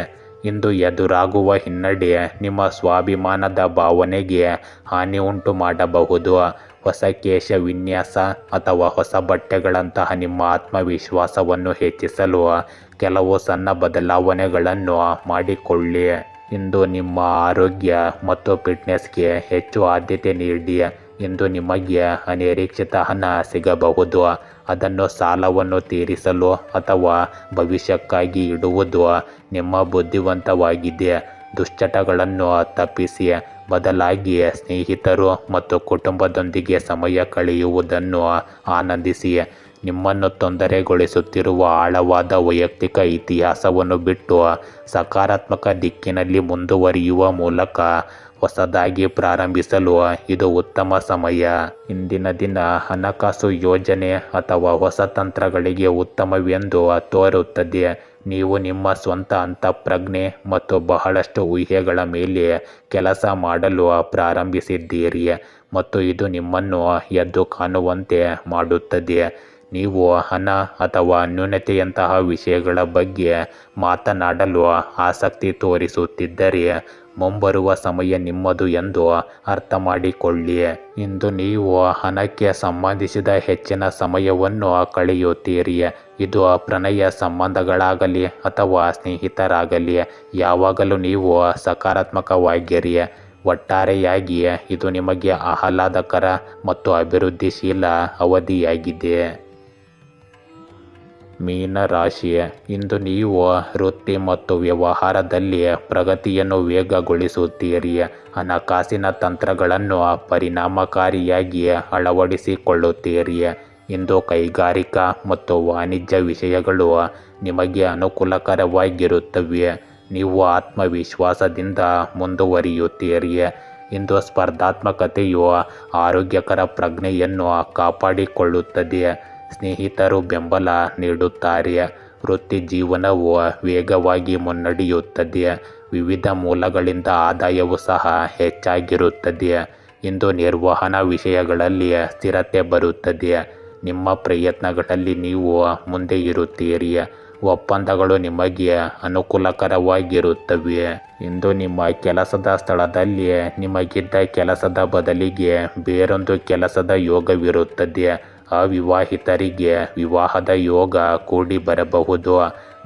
ಇಂದು ಎದುರಾಗುವ ಹಿನ್ನಡೆ ನಿಮ್ಮ ಸ್ವಾಭಿಮಾನದ ಭಾವನೆಗೆ ಹಾನಿ ಉಂಟು ಮಾಡಬಹುದು. ಹೊಸ ಕೇಶ ವಿನ್ಯಾಸ ಅಥವಾ ಹೊಸ ಬಟ್ಟೆಗಳಂತಹ ನಿಮ್ಮ ಆತ್ಮವಿಶ್ವಾಸವನ್ನು ಹೆಚ್ಚಿಸಲು ಕೆಲವು ಸಣ್ಣ ಬದಲಾವಣೆಗಳನ್ನು ಮಾಡಿಕೊಳ್ಳಿ. ಇಂದು ನಿಮ್ಮ ಆರೋಗ್ಯ ಮತ್ತು ಫಿಟ್ನೆಸ್ಗೆ ಹೆಚ್ಚು ಆದ್ಯತೆ ನೀಡಿ. ಇಂದು ನಿಮಗೆ ಅನಿರೀಕ್ಷಿತ ಹಣ ಸಿಗಬಹುದು. ಅದನ್ನು ಸಾಲವನ್ನು ತೀರಿಸಲು ಅಥವಾ ಭವಿಷ್ಯಕ್ಕಾಗಿ ಇಡುವುದು ನಿಮ್ಮ ಬುದ್ಧಿವಂತವಾಗಿದೆ. ದುಶ್ಚಟಗಳನ್ನು ತಪ್ಪಿಸಿ, ಬದಲಾಗಿ ಸ್ನೇಹಿತರು ಮತ್ತು ಕುಟುಂಬದೊಂದಿಗೆ ಸಮಯ ಕಳೆಯುವುದನ್ನು ಆನಂದಿಸಿ. ನಿಮ್ಮನ್ನು ತೊಂದರೆಗೊಳಿಸುತ್ತಿರುವ ಆಳವಾದ ವೈಯಕ್ತಿಕ ಇತಿಹಾಸವನ್ನು ಬಿಟ್ಟು ಸಕಾರಾತ್ಮಕ ದಿಕ್ಕಿನಲ್ಲಿ ಮುಂದುವರಿಯುವ ಮೂಲಕ ಹೊಸದಾಗಿ ಪ್ರಾರಂಭಿಸಲು ಇದು ಉತ್ತಮ ಸಮಯ. ಇಂದಿನ ದಿನ ಹಣಕಾಸು ಯೋಜನೆ ಅಥವಾ ಹೊಸ ತಂತ್ರಗಳಿಗೆ ಉತ್ತಮವೆಂದು ತೋರುತ್ತದೆ. ನೀವು ನಿಮ್ಮ ಸ್ವಂತ ಅಂತಃಪ್ರಜ್ಞೆ ಮತ್ತು ಬಹಳಷ್ಟು ಊಹೆಗಳ ಮೇಲೆ ಕೆಲಸ ಮಾಡಲು ಪ್ರಾರಂಭಿಸಿದ್ದೀರಿ ಮತ್ತು ಇದು ನಿಮ್ಮನ್ನು ಎದ್ದು ಕಾಣುವಂತೆ ಮಾಡುತ್ತದೆ. ನೀವು ಹಣ ಅಥವಾ ನ್ಯೂನತೆಯಂತಹ ವಿಷಯಗಳ ಬಗ್ಗೆ ಮಾತನಾಡಲು ಆಸಕ್ತಿ ತೋರಿಸುತ್ತಿದ್ದರೆ ಮುಂಬರುವ ಸಮಯ ನಿಮ್ಮದು ಎಂದು ಅರ್ಥ ಮಾಡಿಕೊಳ್ಳಿ. ಇಂದು ನೀವು ಹಣಕ್ಕೆ ಸಂಬಂಧಿಸಿದ ಹೆಚ್ಚಿನ ಸಮಯವನ್ನು ಕಳೆಯುತ್ತೀರಿ. ಇದು ಪ್ರಣಯ ಸಂಬಂಧಗಳಾಗಲಿ ಅಥವಾ ಸ್ನೇಹಿತರಾಗಲಿ, ಯಾವಾಗಲೂ ನೀವು ಸಕಾರಾತ್ಮಕವಾಗಿರಿ. ಒಟ್ಟಾರೆಯಾಗಿ ಇದು ನಿಮಗೆ ಆಹ್ಲಾದಕರ ಮತ್ತು ಅಭಿವೃದ್ಧಿಶೀಲ ಅವಧಿಯಾಗಿದೆ. ಮೀನ ರಾಶಿ, ಇಂದು ನೀವು ವೃತ್ತಿ ಮತ್ತು ವ್ಯವಹಾರದಲ್ಲಿ ಪ್ರಗತಿಯನ್ನು ವೇಗಗೊಳಿಸುತ್ತೀರಿ. ಹಣಕಾಸಿನ ತಂತ್ರಗಳನ್ನು ಪರಿಣಾಮಕಾರಿಯಾಗಿ ಅಳವಡಿಸಿಕೊಳ್ಳುತ್ತೀರಿ. ಇಂದು ಕೈಗಾರಿಕಾ ಮತ್ತು ವಾಣಿಜ್ಯ ವಿಷಯಗಳು ನಿಮಗೆ ಅನುಕೂಲಕರವಾಗಿರುತ್ತವೆ. ನೀವು ಆತ್ಮವಿಶ್ವಾಸದಿಂದ ಮುಂದುವರಿಯುತ್ತೀರಿ. ಇಂದು ಸ್ಪರ್ಧಾತ್ಮಕತೆಯು ಆರೋಗ್ಯಕರ ಪ್ರಜ್ಞೆಯನ್ನು ಕಾಪಾಡಿಕೊಳ್ಳುತ್ತದೆ. ಸ್ನೇಹಿತರು ಬೆಂಬಲ ನೀಡುತ್ತಾರೆ. ವೃತ್ತಿ ಜೀವನವು ವೇಗವಾಗಿ ಮುನ್ನಡೆಯುತ್ತದೆ. ವಿವಿಧ ಮೂಲಗಳಿಂದ ಆದಾಯವೂ ಸಹ ಹೆಚ್ಚಾಗಿರುತ್ತದೆ. ಇಂದು ನಿರ್ವಹಣಾ ವಿಷಯಗಳಲ್ಲಿ ಸ್ಥಿರತೆ ಬರುತ್ತದೆ. ನಿಮ್ಮ ಪ್ರಯತ್ನಗಳಲ್ಲಿ ನೀವು ಮುಂದೆ ಇರುತ್ತೀರಿ. ಒಪ್ಪಂದಗಳು ನಿಮಗೆ ಅನುಕೂಲಕರವಾಗಿರುತ್ತವೆ. ಇಂದು ನಿಮ್ಮ ಕೆಲಸದ ಸ್ಥಳದಲ್ಲಿ ನಿಮಗಿದ್ದ ಕೆಲಸದ ಬದಲಿಗೆ ಬೇರೊಂದು ಕೆಲಸದ ಯೋಗವಿರುತ್ತದೆ. ಅವಿವಾಹಿತರಿಗೆ ವಿವಾಹದ ಯೋಗ ಕೂಡಿ ಬರಬಹುದು.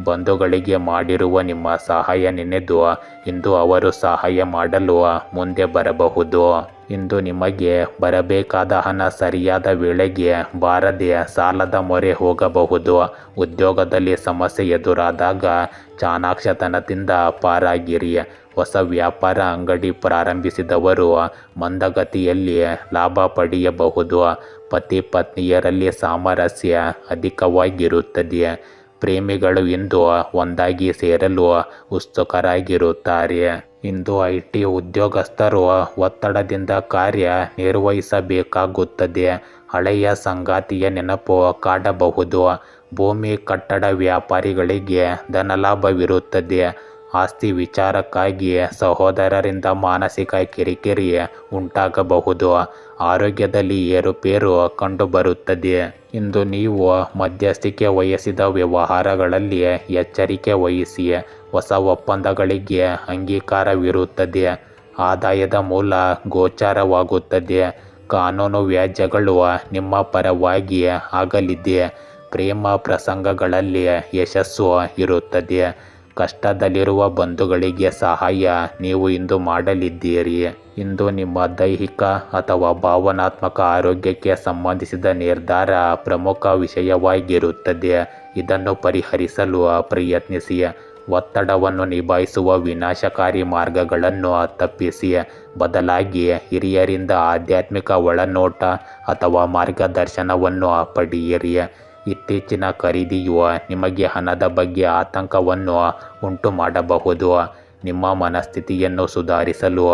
ಬಂಧುಗಳಿಗೆ ಮಾಡಿರುವ ನಿಮ್ಮ ಸಹಾಯ ನೆನೆದು ಇಂದು ಅವರು ಸಹಾಯ ಮಾಡಲು ಮುಂದೆ ಬರಬಹುದು. ಇಂದು ನಿಮಗೆ ಬರಬೇಕಾದ ಹಣ ಸರಿಯಾದ ವೇಳೆಗೆ ಬಾರದೆ ಸಾಲದ ಮೊರೆ ಹೋಗಬಹುದು. ಉದ್ಯೋಗದಲ್ಲಿ ಸಮಸ್ಯೆ ಎದುರಾದಾಗ ಚಾಣಾಕ್ಷತನದಿಂದ ಪಾರಾಗಿರಿ. ಹೊಸ ವ್ಯಾಪಾರ ಅಂಗಡಿ ಪ್ರಾರಂಭಿಸಿದವರು ಮಂದಗತಿಯಲ್ಲಿ ಲಾಭ ಪಡೆಯಬಹುದು. ಪತಿ ಪತ್ನಿಯರಲ್ಲಿ ಸಾಮರಸ್ಯ ಅಧಿಕವಾಗಿರುತ್ತದೆ. ಪ್ರೇಮಿಗಳು ಇಂದು ಒಂದಾಗಿ ಸೇರಲು ಉತ್ಸುಕರಾಗಿರುತ್ತಾರೆ. ಇಂದು IT ಉದ್ಯೋಗಸ್ಥರು ಒತ್ತಡದಿಂದ ಕಾರ್ಯ ನಿರ್ವಹಿಸಬೇಕಾಗುತ್ತದೆ. ಹಳೆಯ ಸಂಗಾತಿಯ ನೆನಪು ಕಾಡಬಹುದು. ಭೂಮಿ ಕಟ್ಟಡ ವ್ಯಾಪಾರಿಗಳಿಗೆ ಧನಲಾಭವಿರುತ್ತದೆ. ಆಸ್ತಿ ವಿಚಾರಕ್ಕಾಗಿ ಸಹೋದರರಿಂದ ಮಾನಸಿಕ ಕಿರಿಕಿರಿ ಉಂಟಾಗಬಹುದು. ಆರೋಗ್ಯದಲ್ಲಿ ಏರುಪೇರು ಕಂಡುಬರುತ್ತದೆ. ಇಂದು ನೀವು ಮಧ್ಯಸ್ಥಿಕೆ ವಹಿಸಿದ ವ್ಯವಹಾರಗಳಲ್ಲಿ ಎಚ್ಚರಿಕೆ ವಹಿಸಿ. ಹೊಸ ಒಪ್ಪಂದಗಳಿಗೆ ಅಂಗೀಕಾರವಿರುತ್ತದೆ. ಆದಾಯದ ಮೂಲ ಗೋಚರವಾಗುತ್ತದೆ. ಕಾನೂನು ವ್ಯಾಜ್ಯಗಳು ನಿಮ್ಮ ಪರವಾಗಿ ಆಗಲಿದೆ. ಪ್ರೇಮ ಪ್ರಸಂಗಗಳಲ್ಲಿ ಯಶಸ್ಸು ಇರುತ್ತದೆ. ಕಷ್ಟದಲ್ಲಿರುವ ಬಂಧುಗಳಿಗೆ ಸಹಾಯ ನೀವು ಇಂದು ಮಾಡಲಿದ್ದೀರಿ. ಇಂದು ನಿಮ್ಮ ದೈಹಿಕ ಅಥವಾ ಭಾವನಾತ್ಮಕ ಆರೋಗ್ಯಕ್ಕೆ ಸಂಬಂಧಿಸಿದ ನಿರ್ಧಾರ ಪ್ರಮುಖ ವಿಷಯವಾಗಿರುತ್ತದೆ. ಇದನ್ನು ಪರಿಹರಿಸಲು ಪ್ರಯತ್ನಿಸಿ. ಒತ್ತಡವನ್ನು ನಿಭಾಯಿಸುವ ವಿನಾಶಕಾರಿ ಮಾರ್ಗಗಳನ್ನು ತಪ್ಪಿಸಿ ಬದಲಾಗಿ ಹಿರಿಯರಿಂದ ಆಧ್ಯಾತ್ಮಿಕ ಒಳನೋಟ ಅಥವಾ ಮಾರ್ಗದರ್ಶನವನ್ನು ಪಡೆಯಿರಿ. ಇತ್ತೀಚಿನ ಖರೀದಿಯು ನಿಮಗೆ ಹಣದ ಬಗ್ಗೆ ಆತಂಕವನ್ನು ಉಂಟು ಮಾಡಬಹುದು. ನಿಮ್ಮ ಮನಸ್ಥಿತಿಯನ್ನು ಸುಧಾರಿಸಲು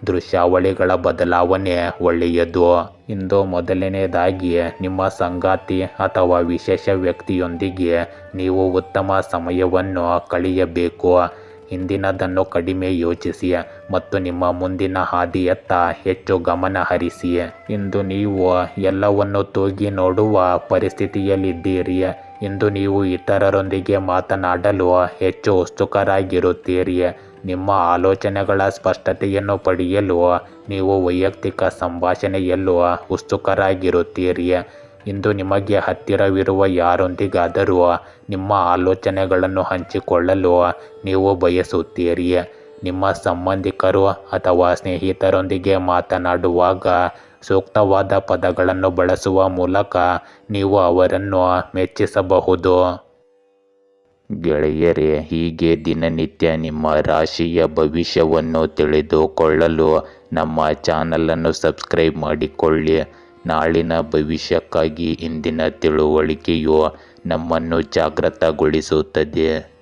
ದೃಶ್ಯಾವಳಿಗಳ ಬದಲಾವಣೆ ಒಳ್ಳೆಯದು. ಇಂದು ಮೊದಲನೆಯದಾಗಿ ನಿಮ್ಮ ಸಂಗಾತಿ ಅಥವಾ ವಿಶೇಷ ವ್ಯಕ್ತಿಯೊಂದಿಗೆ ನೀವು ಉತ್ತಮ ಸಮಯವನ್ನು ಕಳೆಯಬೇಕು. ಹಿಂದಿನದನ್ನು ಕಡಿಮೆ ಯೋಚಿಸಿ ಮತ್ತು ನಿಮ್ಮ ಮುಂದಿನ ಹಾದಿಯತ್ತ ಹೆಚ್ಚು ಗಮನ ಹರಿಸಿ. ಇಂದು ನೀವು ಎಲ್ಲವನ್ನು ತೂಗಿ ನೋಡುವ ಪರಿಸ್ಥಿತಿಯಲ್ಲಿದ್ದೀರಿ. ಇಂದು ನೀವು ಇತರರೊಂದಿಗೆ ಮಾತನಾಡಲು ಹೆಚ್ಚು ಉತ್ಸುಕರಾಗಿರುತ್ತೀರಿ. ನಿಮ್ಮ ಆಲೋಚನೆಗಳ ಸ್ಪಷ್ಟತೆಯನ್ನು ಪಡೆಯಲು ನೀವು ವೈಯಕ್ತಿಕ ಸಂಭಾಷಣೆಯಲ್ಲೂ ಉತ್ಸುಕರಾಗಿರುತ್ತೀರಿ. ಇಂದು ನಿಮಗೆ ಹತ್ತಿರವಿರುವ ಯಾರೊಂದಿಗಾದರೂ ನಿಮ್ಮ ಆಲೋಚನೆಗಳನ್ನು ಹಂಚಿಕೊಳ್ಳಲು ನೀವು ಬಯಸುತ್ತೀರಿ. ನಿಮ್ಮ ಸಂಬಂಧಿಕರು ಅಥವಾ ಸ್ನೇಹಿತರೊಂದಿಗೆ ಮಾತನಾಡುವಾಗ ಸೂಕ್ತವಾದ ಪದಗಳನ್ನು ಬಳಸುವ ಮೂಲಕ ನೀವು ಅವರನ್ನು ಮೆಚ್ಚಿಸಬಹುದು. ಗೆಳೆಯರೇ, ಹೀಗೆ ದಿನನಿತ್ಯ ನಿಮ್ಮ ರಾಶಿಯ ಭವಿಷ್ಯವನ್ನು ತಿಳಿದುಕೊಳ್ಳಲು ನಮ್ಮ ಚಾನಲನ್ನು ಸಬ್ಸ್ಕ್ರೈಬ್ ಮಾಡಿಕೊಳ್ಳಿ. ನಾಳಿನ ಭವಿಷ್ಯಕ್ಕಾಗಿ ಇಂದಿನ ತಿಳುವಳಿಕೆಯು ನಮ್ಮನ್ನು ಜಾಗೃತಗೊಳಿಸುತ್ತದೆ.